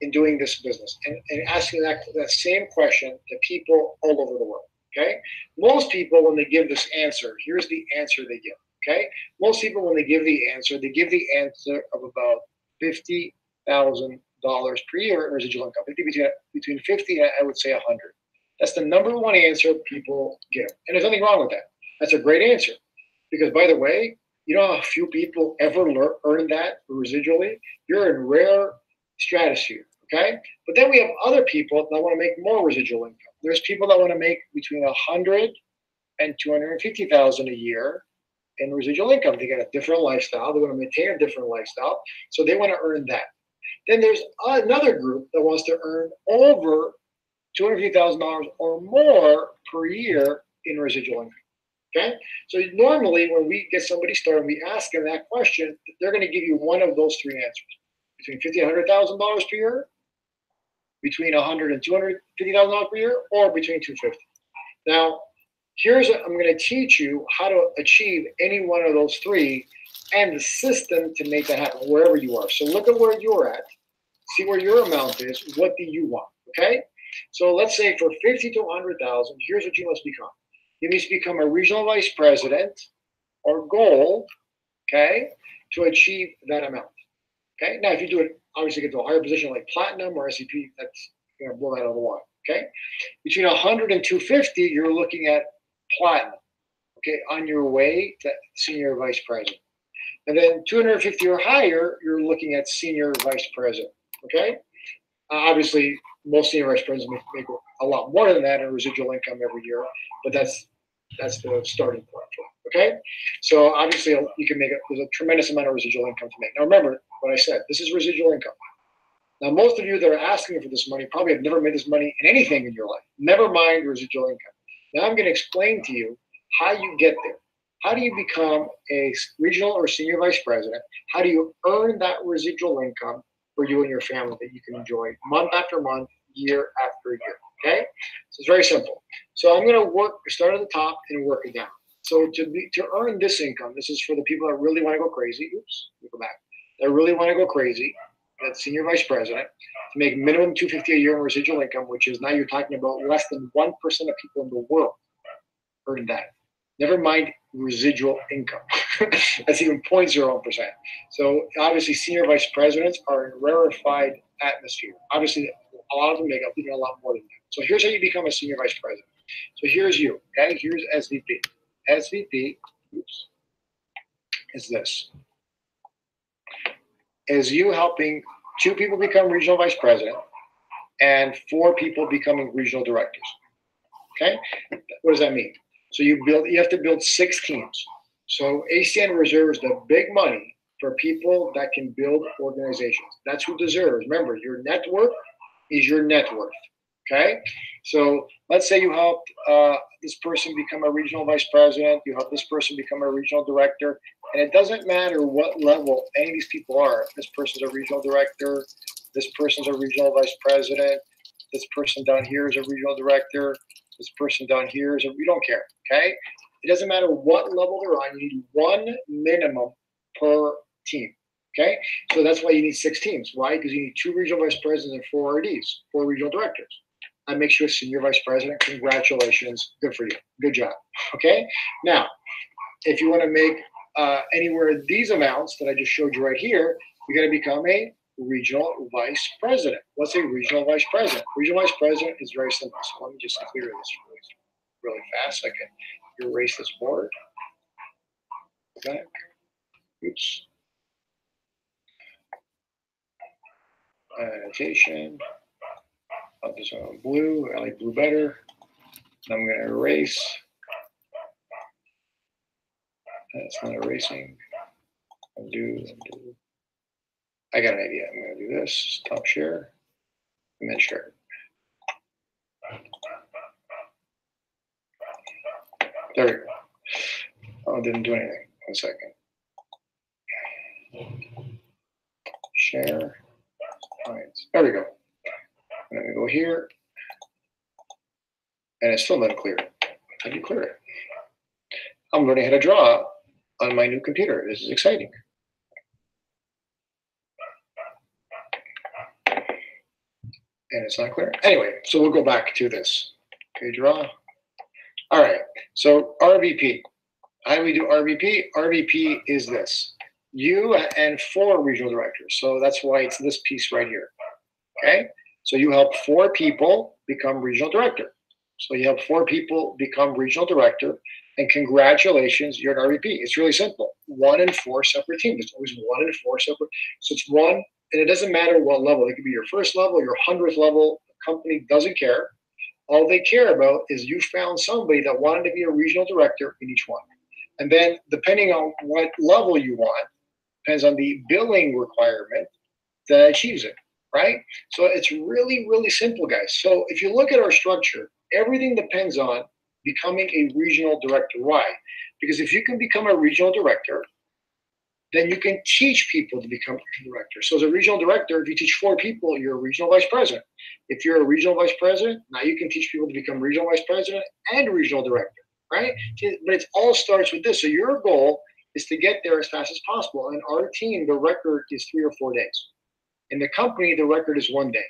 Speaker 2: in doing this business and asking that same question to people all over the world. Okay, most people, when they give this answer, here's the answer they give. Okay, most people, when they give the answer of about $50,000 per year in residual income, between 50 and I would say 100. That's the number one answer people give, and there's nothing wrong with that. That's a great answer, because by the way, you know how few people ever earn that residually. You're in rare stratosphere. Okay, but then we have other people that want to make more residual income. There's people that want to make between 100 and 250,000 a year in residual income. They get a different lifestyle. They want to maintain a different lifestyle, so they want to earn that. Then there's another group that wants to earn over $250,000 or more per year in residual income. Okay, so normally when we get somebody started, we ask them that question. They're going to give you one of those three answers: between $50,000 and $100,000 per year, between $100,000 and $250,000 per year, or between $250,000. Now, I'm going to teach you how to achieve any one of those three and the system to make that happen wherever you are. So look at where you're at, see where your amount is. What do you want? Okay. So let's say for $50,000 to $100,000, here's what you must become. You must become a regional vice president or goal, okay, to achieve that amount. Okay. Now, if you do it, obviously get to a higher position like platinum or SEP, that's going to blow that out of the water. Okay. Between 100 and 250, you're looking at platinum. Okay. On your way to senior vice president. And then 250 or higher, you're looking at senior vice president. Okay. Obviously, most senior vice presidents make a lot more than that in residual income every year, but that's the starting point. Okay, so obviously there's a tremendous amount of residual income to make. Now remember what I said, this is residual income. Now most of you that are asking for this money probably have never made this money in anything in your life, never mind residual income. Now I'm going to explain to you how you get there. How do you become a regional or senior vice president? How do you earn that residual income for you and your family that you can enjoy month after month, year after year? Okay, so it's very simple. So I'm going to start at the top and work it down. So to earn this income, this is for the people that really want to go crazy. Oops, let me go back. That really want to go crazy. That's senior vice president to make minimum $250 a year in residual income, which is now you're talking about less than 1% of people in the world earn that. Never mind residual income. That's even 0.01%. So obviously, senior vice presidents are in rarefied atmosphere. Obviously, a lot of them make up even a lot more than that. So here's how you become a senior vice president. So here's you. Okay, here's SVP. SVP, oops, is this. Is you helping 2 people become regional vice president and 4 people becoming regional directors. Okay, what does that mean? So you have to build 6 teams. So ACN reserves the big money for people that can build organizations. That's who deserves. Remember, your net worth is your net worth. Okay? So let's say you helped this person become a regional vice president, you help this person become a regional director, and it doesn't matter what level any of these people are. This person's a regional director, this person's a regional vice president, this person down here is a regional director, this person down here is we don't care, okay? It doesn't matter what level they're on, you need one minimum per team, okay? So that's why you need 6 teams. Why? Because you need 2 regional vice presidents and 4 RDs, 4 regional directors. That makes you a senior vice president. Congratulations. Good for you. Good job. Okay? Now, if you want to make anywhere these amounts that I just showed you right here, you got to become a regional vice president. What's a regional vice president? Regional vice president is very simple. So let me just clear this really fast. I can erase this board. Back. Oops. Annotation. I'll just on blue. I like blue better. I'm going to erase. That's not erasing. Undo. I got an idea. I'm going to do this. Stop share. And then share. There we go. Oh, it didn't do anything. 1 second. Share. There we go. I'm going to go here. And it's still not clear. How do you clear it? I'm learning how to draw on my new computer. This is exciting. And it's not clear. Anyway, so we'll go back to this. Okay, draw. All right, so RVP. How do we do RVP? RVP is this. You and 4 regional directors. So that's why it's this piece right here. Okay, so you help 4 people become regional director. So you have 4 people become regional director, and congratulations, you're an RVP. It's really simple. 1 in 4 separate teams. It's always 1 in 4 separate. So it's 1, and it doesn't matter what level. It could be your first level, your 100th level. The company doesn't care. All they care about is you found somebody that wanted to be a regional director in each one. And then depending on what level you want, depends on the billing requirement that achieves it, right? So it's really, really simple, guys. So if you look at our structure, everything depends on becoming a regional director. Why? Because if you can become a regional director, then you can teach people to become a regional director. So as a regional director, if you teach 4 people, you're a regional vice president. If you're a regional vice president, now you can teach people to become regional vice president and regional director, right? But it all starts with this. So your goal is to get there as fast as possible. And our team, the record is 3 or 4 days. In the company, the record is 1 day.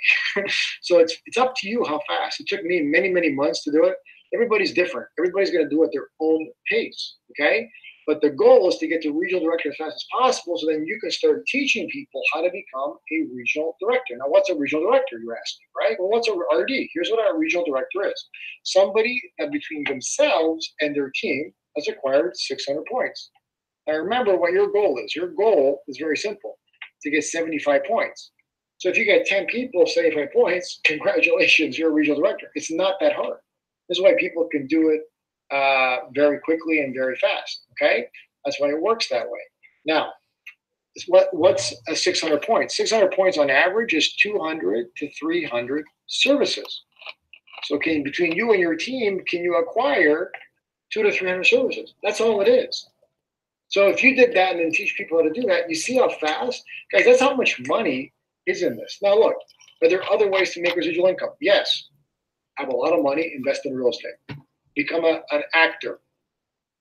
Speaker 2: So it's up to you how fast. It took me many, many months to do it. Everybody's different. Everybody's going to do it at their own pace, okay? But the goal is to get to regional director as fast as possible, so then you can start teaching people how to become a regional director. Now, what's a regional director, you're asking, right? Well, what's a RD? Here's what our regional director is. Somebody that between themselves and their team has acquired 600 points. Now, remember what your goal is. Your goal is very simple, to get 75 points. So if you get 10 people, 75 points, congratulations, you're a regional director. It's not that hard. This is why people can do it very quickly and very fast, okay? That's why it works that way. Now, what's a 600 points? 600 points on average is 200 to 300 services. So between you and your team, can you acquire 200 to 300 services? That's all it is. So if you did that and then teach people how to do that, you see how fast? Guys, that's how much money is in this. Now look, are there other ways to make residual income? Yes. Have a lot of money, invest in real estate. Become an actor.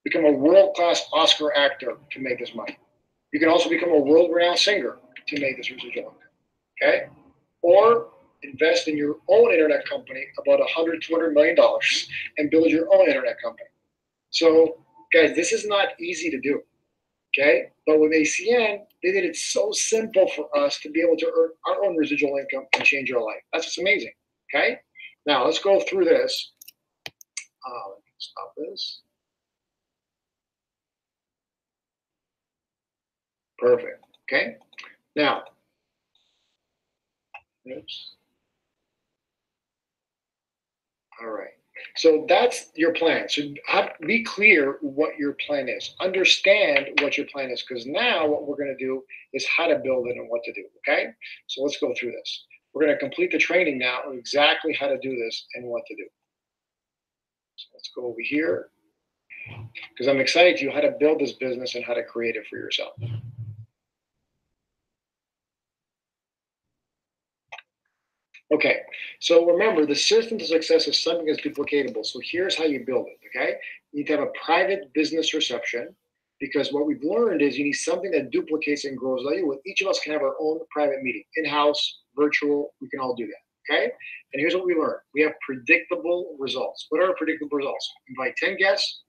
Speaker 2: Become a world-class Oscar actor to make this money. You can also become a world-renowned singer to make this residual income, okay? Or invest in your own internet company, about $100, $200 million, and build your own internet company. So, guys, this is not easy to do, okay? But with ACN, they did it so simple for us to be able to earn our own residual income and change our life. That's just amazing, okay? Now, let's go through this. Let me stop this. Perfect. Okay. Now, oops. All right. So that's your plan. So be clear what your plan is. Understand what your plan is, because now what we're going to do is how to build it and what to do. Okay? So let's go through this. We're going to complete the training now on exactly how to do this and what to do. So let's go over here, because I'm excited to you how to build this business and how to create it for yourself. Okay, so remember, the system to success is something that's duplicatable. So here's how you build it, okay? You need to have a private business reception, because what we've learned is you need something that duplicates and grows like you. Each of us can have our own private meeting, in-house, virtual, we can all do that, okay? And here's what we learned. We have predictable results. What are predictable results? Invite 10 guests,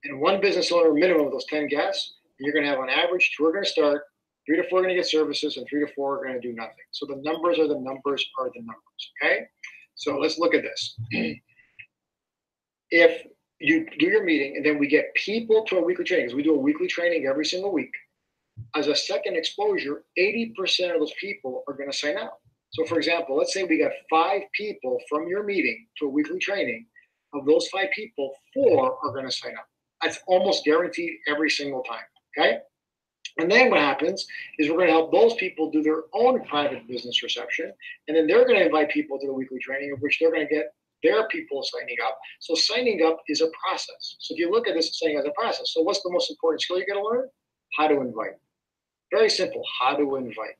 Speaker 2: and one business owner minimum of those 10 guests, and you're gonna have on average 2 are gonna start, 3 to 4 are going to get services, and 3 to 4 are going to do nothing. So the numbers are the numbers are the numbers, okay? So let's look at this. If you do your meeting and then we get people to a weekly training, because we do a weekly training every single week, as a second exposure, 80% of those people are going to sign up. So for example, let's say we got 5 people from your meeting to a weekly training. Of those 5 people, 4 are going to sign up. That's almost guaranteed every single time, okay? And then what happens is we're going to help those people do their own private business reception. And then they're going to invite people to the weekly training, of which they're going to get their people signing up. So signing up is a process. So if you look at this saying as a process, so what's the most important skill you're going to learn? How to invite. Very simple, how to invite.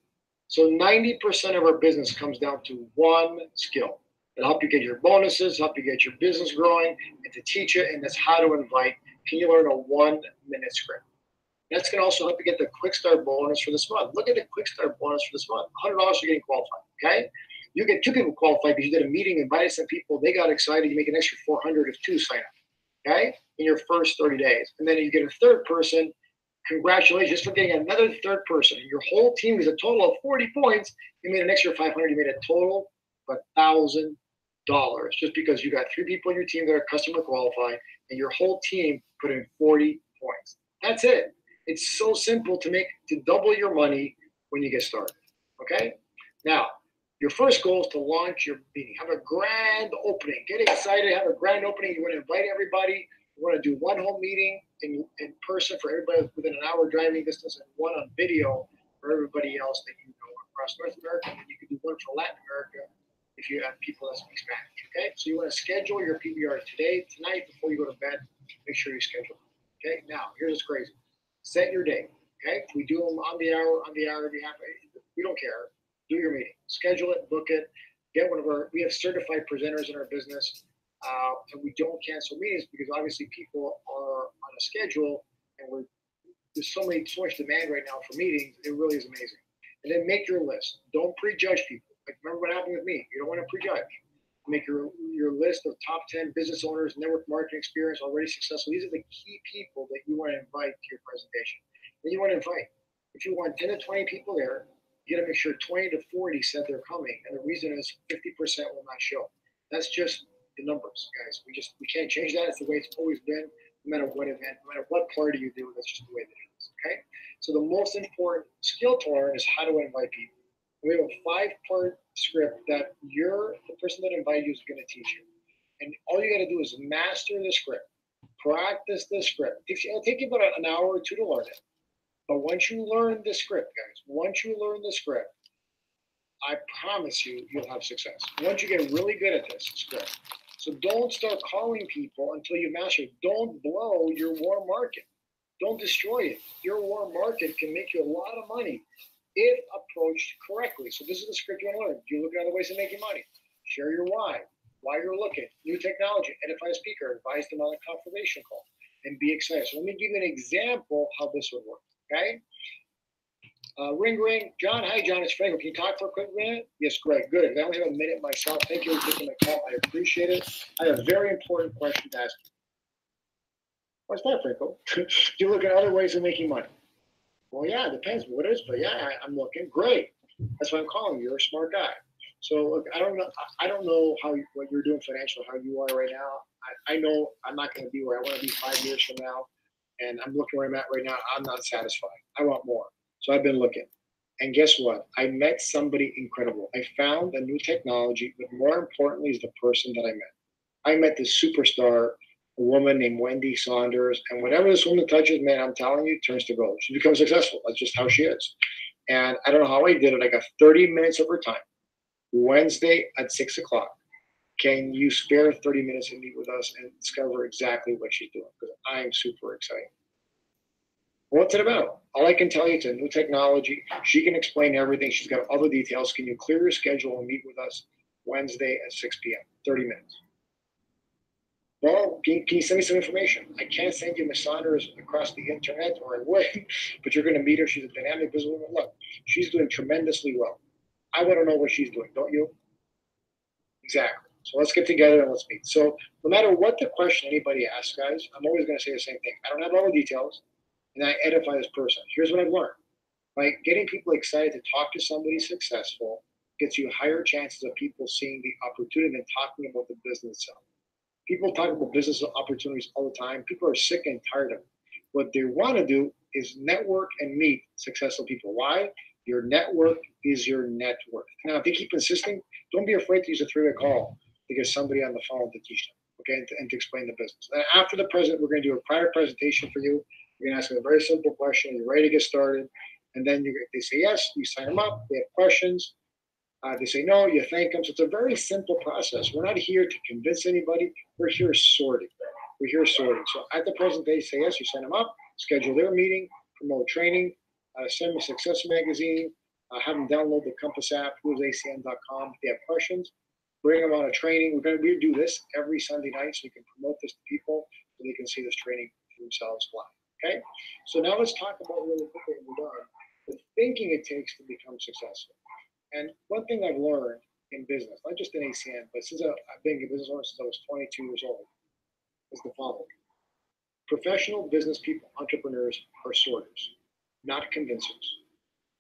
Speaker 2: So 90% of our business comes down to one skill. It'll help you get your bonuses, help you get your business growing, and to teach it, and that's how to invite. Can you learn a 1-minute script? That's going to also help you get the quick start bonus for this month. Look at the quick start bonus for this month. $100 you're getting qualified, okay? You get 2 people qualified because you did a meeting, invited some people, they got excited, you make an extra $400 if 2 sign up, okay? In your first 30 days. And then you get a third person, congratulations for getting another third person. Your whole team is a total of 40 points. You made an extra 500, you made a total of $1,000 just because you got 3 people on your team that are customer qualified and your whole team put in 40 points. That's it. It's so simple to double your money when you get started, okay? Now, your first goal is to launch your meeting. Have a grand opening. Get excited, have a grand opening. You want to invite everybody. You want to do one home meeting in person for everybody within an hour driving distance and one on video for everybody else that you know across North America. And you can do one for Latin America if you have people that speak Spanish, okay? So you want to schedule your PBR tonight, before you go to bed. Make sure you schedule it, okay? Now, here's what's crazy. Set your day, okay? We do them on the hour, if you have, we don't care. Do your meeting. Schedule it, book it. Get we have certified presenters in our business, and we don't cancel meetings because obviously people are on a schedule, and there's so much demand right now for meetings. It really is amazing. And then make your list. Don't prejudge people. Like, remember what happened with me. You don't want to prejudge. Make your list of top 10 business owners, network marketing experience, already successful. These are the key people that you want to invite to your presentation. Then you want to invite. If you want 10 to 20 people there, you got to make sure 20 to 40 said they're coming. And the reason is 50% will not show. That's just the numbers, guys. We can't change that. It's the way it's always been, no matter what event, no matter what party you do. That's just the way that it is, okay? So the most important skill to learn is how to invite people. We have a 5-part script that the person that invited you is going to teach you. And all you got to do is master the script, practice the script. It'll take you about an hour or 2 to learn it. But once you learn the script, guys, I promise you'll have success. Once you get really good at this script. So don't start calling people until you master it. Don't blow your warm market. Don't destroy it. Your warm market can make you a lot of money if approached correctly. So this is the script you want to learn. Do you look at other ways of making money? Share your why you're looking. New technology, edify a speaker, advise them on a confirmation call, and be excited. So let me give you an example how this would work, okay? Ring. John, hi, John, it's Franco. Can you talk for a quick minute? Yes, Greg, good. I only have a minute myself. Thank you for taking my call. I appreciate it. I have a very important question to ask you. What's that, Franco? Do you look at other ways of making money? Well, yeah, it depends what it is, but yeah, I'm looking. Great. That's why I'm calling you. You're a smart guy. So look, I don't know what you're doing financially, how you are right now. I know I'm not going to be where I want to be 5 years from now, and I'm looking where I'm at right now. I'm not satisfied. I want more. So I've been looking. And guess what? I met somebody incredible. I found a new technology, but more importantly is the person that I met. I met this superstar, a woman named Wendy Saunders, and whatever this woman touches, man, I'm telling you, turns to gold. She becomes successful. That's just how she is. And I don't know how I did it. I got 30 minutes of her time, Wednesday at 6 o'clock. Can you spare 30 minutes and meet with us and discover exactly what she's doing? Because I'm super excited. What's it about? All I can tell you, it's a new technology. She can explain everything. She's got all the details. Can you clear your schedule and meet with us Wednesday at 6 p.m., 30 minutes? Well, can you send me some information? I can't send you Ms. Saunders across the internet, or I would, but you're going to meet her. She's a dynamic businesswoman. Look, she's doing tremendously well. I want to know what she's doing, don't you? Exactly. So let's get together and let's meet. So no matter what the question anybody asks, guys, I'm always going to say the same thing. I don't have all the details, and I edify this person. Here's what I've learned. By getting people excited to talk to somebody successful gets you higher chances of people seeing the opportunity than talking about the business itself. People talk about business opportunities all the time. People are sick and tired of it. What they want to do is network and meet successful people. Why? Your network is your net worth. Now, if they keep insisting, don't be afraid to use a three-way call to get somebody on the phone to teach them, okay, and to explain the business. And after the present, we're going to do a private presentation for you. You're going to ask them a very simple question. You're ready to get started. And then they say yes, you sign them up. They have questions. They say no, you thank them. So it's a very simple process. We're not here to convince anybody. We're here sorting. We're here sorting. So at the present, they say yes, you sign them up, schedule their meeting, promote training, send them a success magazine, have them download the Compass app, whoisacn.com. If they have questions, bring them on a training. We do this every Sunday night, so we can promote this to people so they can see this training for themselves live. Okay? So now let's talk about really quickly, and we're done, the thinking it takes to become successful. And one thing I've learned in business, not just in ACN, but since I've been a business owner since I was 22 years old, is the following. Professional business people, entrepreneurs, are sorters, not convincers.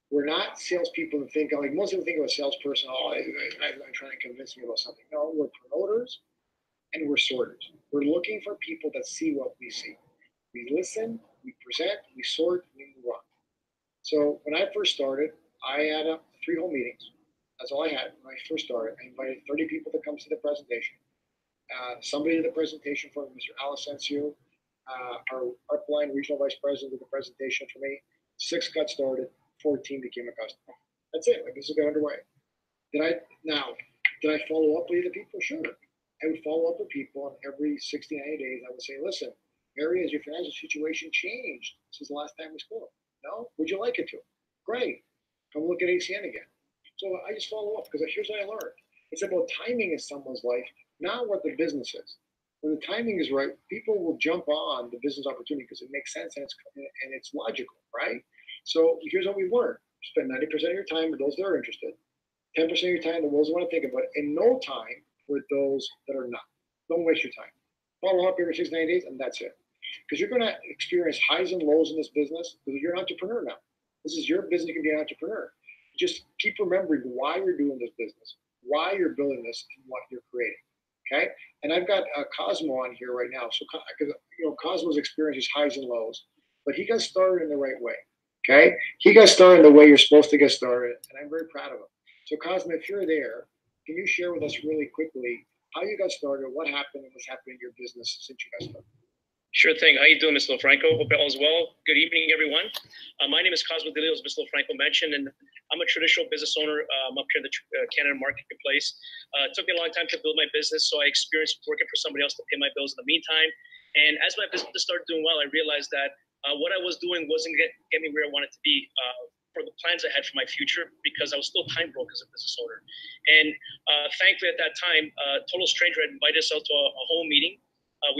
Speaker 2: We're not salespeople and think, like most people think of a salesperson, I'm trying to convince me about something. No, we're promoters and we're sorters. We're looking for people that see what we see. We listen, we present, we sort, we move on. So when I first started, I had 3 whole meetings. That's all I had when I first started. I invited 30 people to come to the presentation. Somebody did the presentation for Mr. Alasencio, our upline regional vice president did the presentation for me. 6 got started, 14 became a customer. That's it. Like, this is underway. Did I follow up with the people? Sure. I would follow up with people, and every 60, 90 days, I would say, listen, Mary, has your financial situation changed since the last time we spoke? No? Would you like it to? Great. Come look at ACN again. So I just follow up because here's what I learned. It's about timing in someone's life, not what the business is. When the timing is right, people will jump on the business opportunity because it makes sense and it's logical, right? So here's what we learned. Spend 90% of your time with those that are interested, 10% of your time with those that want to think about it, and no time with those that are not. Don't waste your time. Follow up every 6 to 9 days, and that's it. Because you're going to experience highs and lows in this business because you're an entrepreneur now. This is your business. You can be an entrepreneur. Just keep remembering why you're doing this business, why you're building this, and what you're creating. Okay? And I've got Cosmo on here right now. So, because Cosmo's experiences highs and lows, but he got started in the right way. Okay? He got started the way you're supposed to get started, and I'm very proud of him. So, Cosmo, if you're there, can you share with us really quickly how you got started, what happened, and what's happened in your business since you got started?
Speaker 3: Sure thing. How you doing, Mr. Lofranco? Hope all is well. Good evening, everyone. My name is Cosmo DeLeo, as Mr. Lofranco mentioned, and I'm a traditional business owner up here in the Canada marketplace. It took me a long time to build my business, so I experienced working for somebody else to pay my bills in the meantime. And as my business started doing well, I realized that what I was doing wasn't get me where I wanted to be for the plans I had for my future, because I was still time broke as a business owner. And thankfully at that time, a total stranger had invited us out to a home meeting.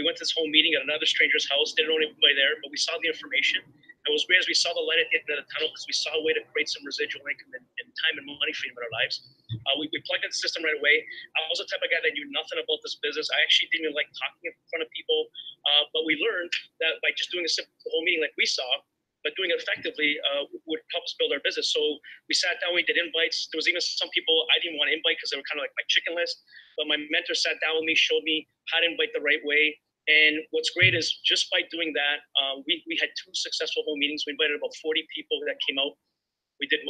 Speaker 3: We went to this home meeting at another stranger's house. Didn't know anybody there, but we saw the information. It was great as we saw the light at the end of the tunnel, because we saw a way to create some residual income and time and money freedom in our lives. We plugged in the system right away. I was the type of guy that knew nothing about this business. I actually didn't even like talking in front of people, but we learned that by just doing a simple home meeting like we saw, but doing it effectively would help us build our business. So we sat down, we did invites. There was even some people I didn't want to invite because they were kind of like my chicken list. But my mentor sat down with me, showed me how to invite the right way. And what's great is just by doing that, we had 2 successful home meetings. We invited about 40 people that came out. We did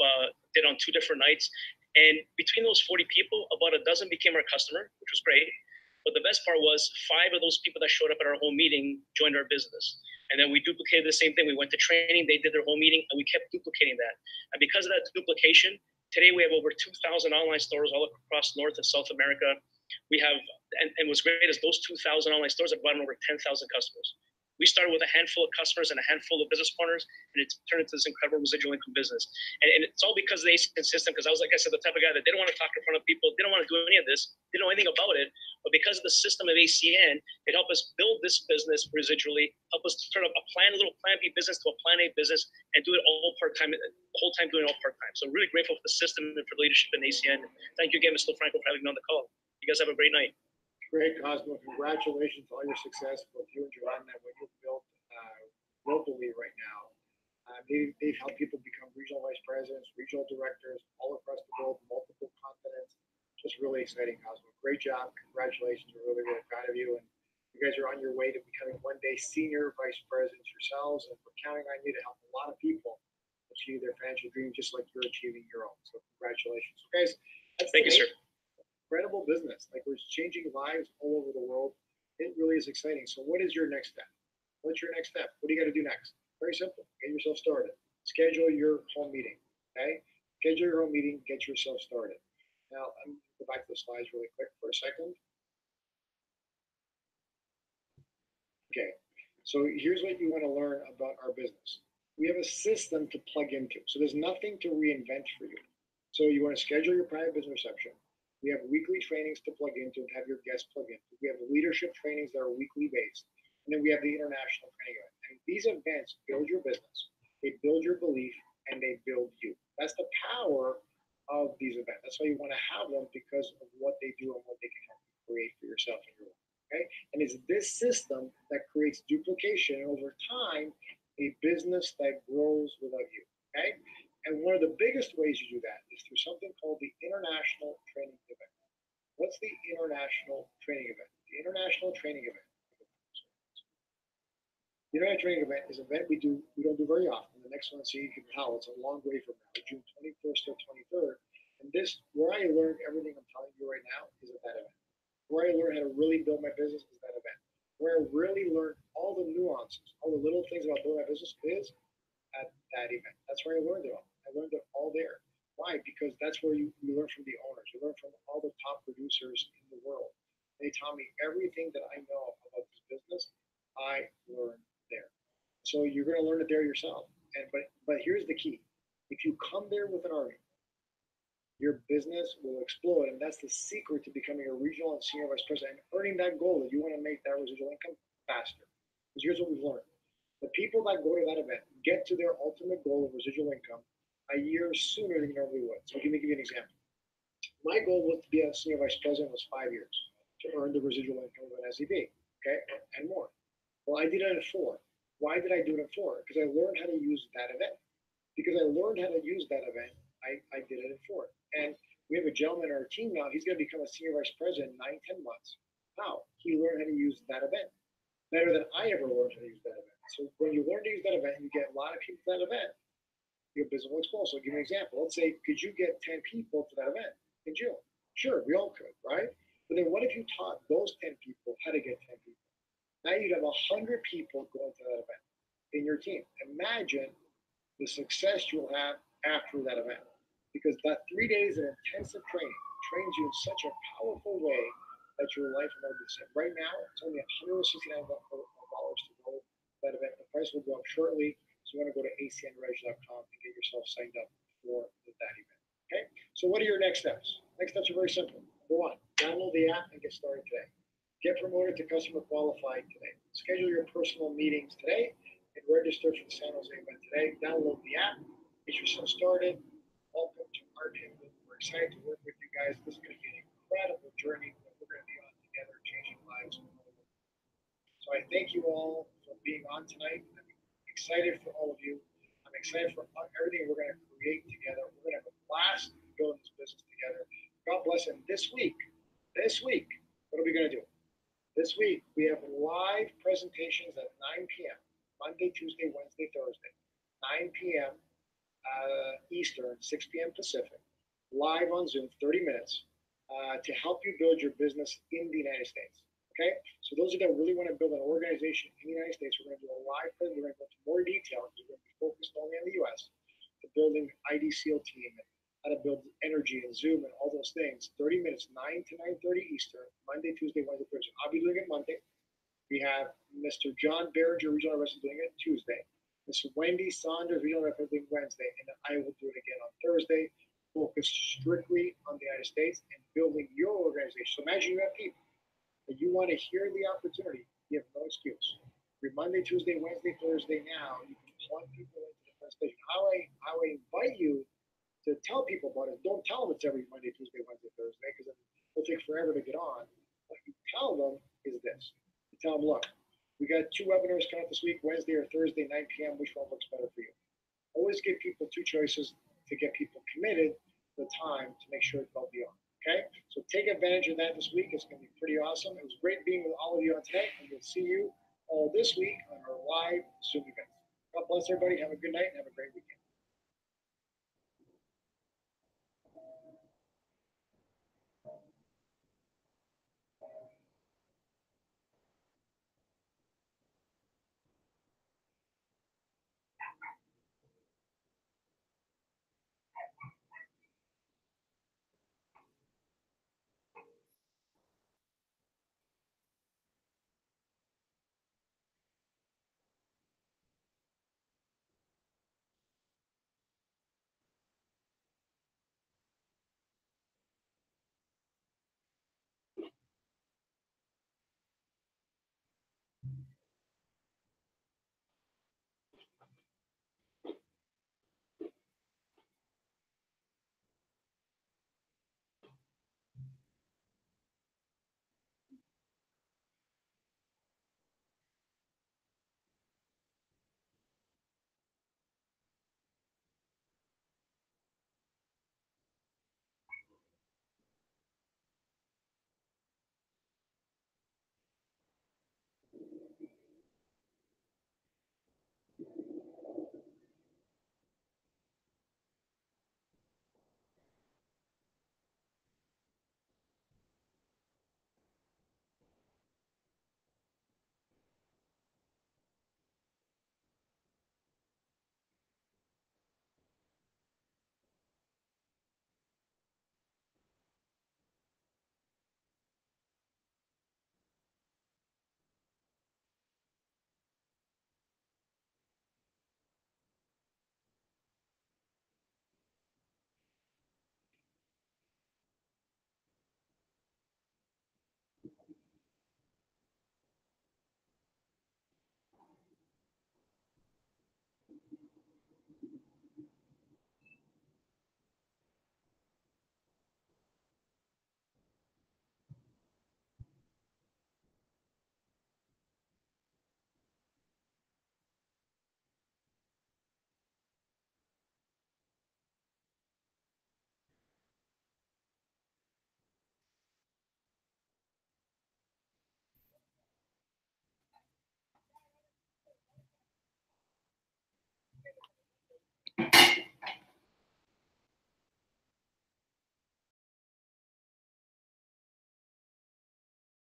Speaker 3: on 2 different nights. And between those 40 people, about a dozen became our customer, which was great. But the best part was 5 of those people that showed up at our whole meeting joined our business. And then we duplicated the same thing. We went to training, they did their whole meeting, and we kept duplicating that. And because of that duplication, today we have over 2,000 online stores all across North and South America. We have, and what's great is those 2,000 online stores have brought in over 10,000 customers. We started with a handful of customers and a handful of business partners, and it's turned into this incredible residual income business. And it's all because of the ACN system, because I was, like I said, the type of guy that didn't want to talk in front of people, didn't want to do any of this, didn't know anything about it. But because of the system of ACN, it helped us build this business residually, help us turn up a little plan B business to a plan A business, and do it all part-time, the whole time doing it all part-time. So really grateful for the system and for leadership in ACN. Thank you again, Mr. Franco, for having me on the call. You guys have a great night.
Speaker 2: Great, Cosmo. Congratulations on all your success, both you and Joanna, what you've built globally right now. They've helped people become regional vice presidents, regional directors all across the world, multiple continents. Just really exciting, Cosmo. Great job. Congratulations. We're really, really proud of you. And you guys are on your way to becoming one day senior vice presidents yourselves. And we're counting on you to help a lot of people achieve their financial dreams, just like you're achieving your own. So congratulations. So guys,
Speaker 3: thank you, sir.
Speaker 2: Incredible business. Like, we're changing lives all over the world. It really is exciting. So what is your next step? What's your next step? What do you got to do next? Very simple. Get yourself started. Schedule your home meeting. Okay? Schedule your home meeting. Get yourself started. Now, I'm going to go back to the slides really quick for a second. Okay. So here's what you want to learn about our business. We have a system to plug into. So there's nothing to reinvent for you. So you want to schedule your private business reception. We have weekly trainings to plug into and have your guests plug into. We have leadership trainings that are weekly based. And then we have the international training event. And these events build your business, they build your belief, and they build you. That's the power of these events. That's why you want to have them, because of what they do and what they can help you create for yourself and your life. Okay? And it's this system that creates duplication, and over time, a business that grows without you. Okay? And one of the biggest ways you do that is through something called the International Training Event. What's the International Training Event? The International Training Event. The International Training Event is an event we don't do very often. The next one, so you can tell, it's a long way from now, June 21st or 23rd. And this, where I learned everything I'm telling you right now, is at that event. Where I learned how to really build my business is that event. Where I really learned all the nuances, all the little things about building my business is at that event. That's where I learned it all. I learned it all there. Why? Because that's where you learn from the owners. You learn from all the top producers in the world. They taught me everything that I know about this business. I learned there. So you're going to learn it there yourself. But here's the key. If you come there with an army, your business will explode. And that's the secret to becoming a regional and senior vice president and earning that goal that you want to make that residual income faster. Because here's what we've learned. The people that go to that event get to their ultimate goal of residual income a year sooner than you normally would. So let me give you an example. My goal was to be a senior vice president was 5 years to earn the residual income of an SEB, okay, and more. Well, I did it in 4. Why did I do it in 4? Because I learned how to use that event. Because I learned how to use that event, I did it in 4. And we have a gentleman in our team now. He's going to become a senior vice president in 9-10 months. How? He learned how to use that event better than I ever learned how to use that event. So when you learn to use that event, you get a lot of people to that event. Your business will explode. So I'll give you an example. Let's say, could you get 10 people to that event in June? Sure, we all could, right? But then what if you taught those 10 people how to get 10 people? Now you'd have 100 people going to that event in your team. Imagine the success you'll have after that event. Because that 3 days of intensive training trains you in such a powerful way that your life will never be the same. Right now, it's only $169 to go to that event. The price will go up shortly. So you want to go to acnreg.com and get yourself signed up for that event. Okay? So what are your next steps? Next steps are very simple. Number 1, download the app and get started today. Get promoted to customer qualified today. Schedule your personal meetings today and register for the San Jose event today. Download the app. Get yourself started. Welcome to our team. We're excited to work with you guys. This is going to be an incredible journey that we're going to be on together, changing lives. So I thank you all for being on tonight. I'm excited for all of you. I'm excited for everything we're going to create together. We're going to have a blast building this business together. God bless. And this week, what are we going to do? This week, we have live presentations at 9 p.m., Monday, Tuesday, Wednesday, Thursday, 9 p.m. Eastern, 6 p.m. Pacific, live on Zoom, 30 minutes. to help you build your business in the United States. Okay, so those of you that really want to build an organization in the United States, we're going to do a live present. We're going to go into more detail. We're going to be focused only on the U.S. to building IDCO team and how to build energy and Zoom and all those things. 30 minutes, 9 to 9:30 Eastern, Monday, Tuesday, Wednesday, Thursday. I'll be doing it Monday. We have Mr. John Berger, regional rep, doing it Tuesday. Ms. Wendy Saunders, regional rep, doing Wednesday, and then I will do it again on Thursday. Focus strictly on the United States and building your organization. So imagine you have people that you want to hear the opportunity. You have no excuse. Every Monday, Tuesday, Wednesday, Thursday now, you can plug people into the presentation. How I invite you to tell people about it. Don't tell them it's every Monday, Tuesday, Wednesday, Thursday, because it'll take forever to get on. What you tell them is this. You tell them, look, we got 2 webinars coming up this week, Wednesday or Thursday, 9 p.m. Which one looks better for you? Always give people 2 choices to get people committed to the time to make sure they'll be on. Okay? So take advantage of that this week. It's going to be pretty awesome. It was great being with all of you on today, and we'll see you all this week on our live Zoom event. God bless everybody. Have a good night and have a great weekend.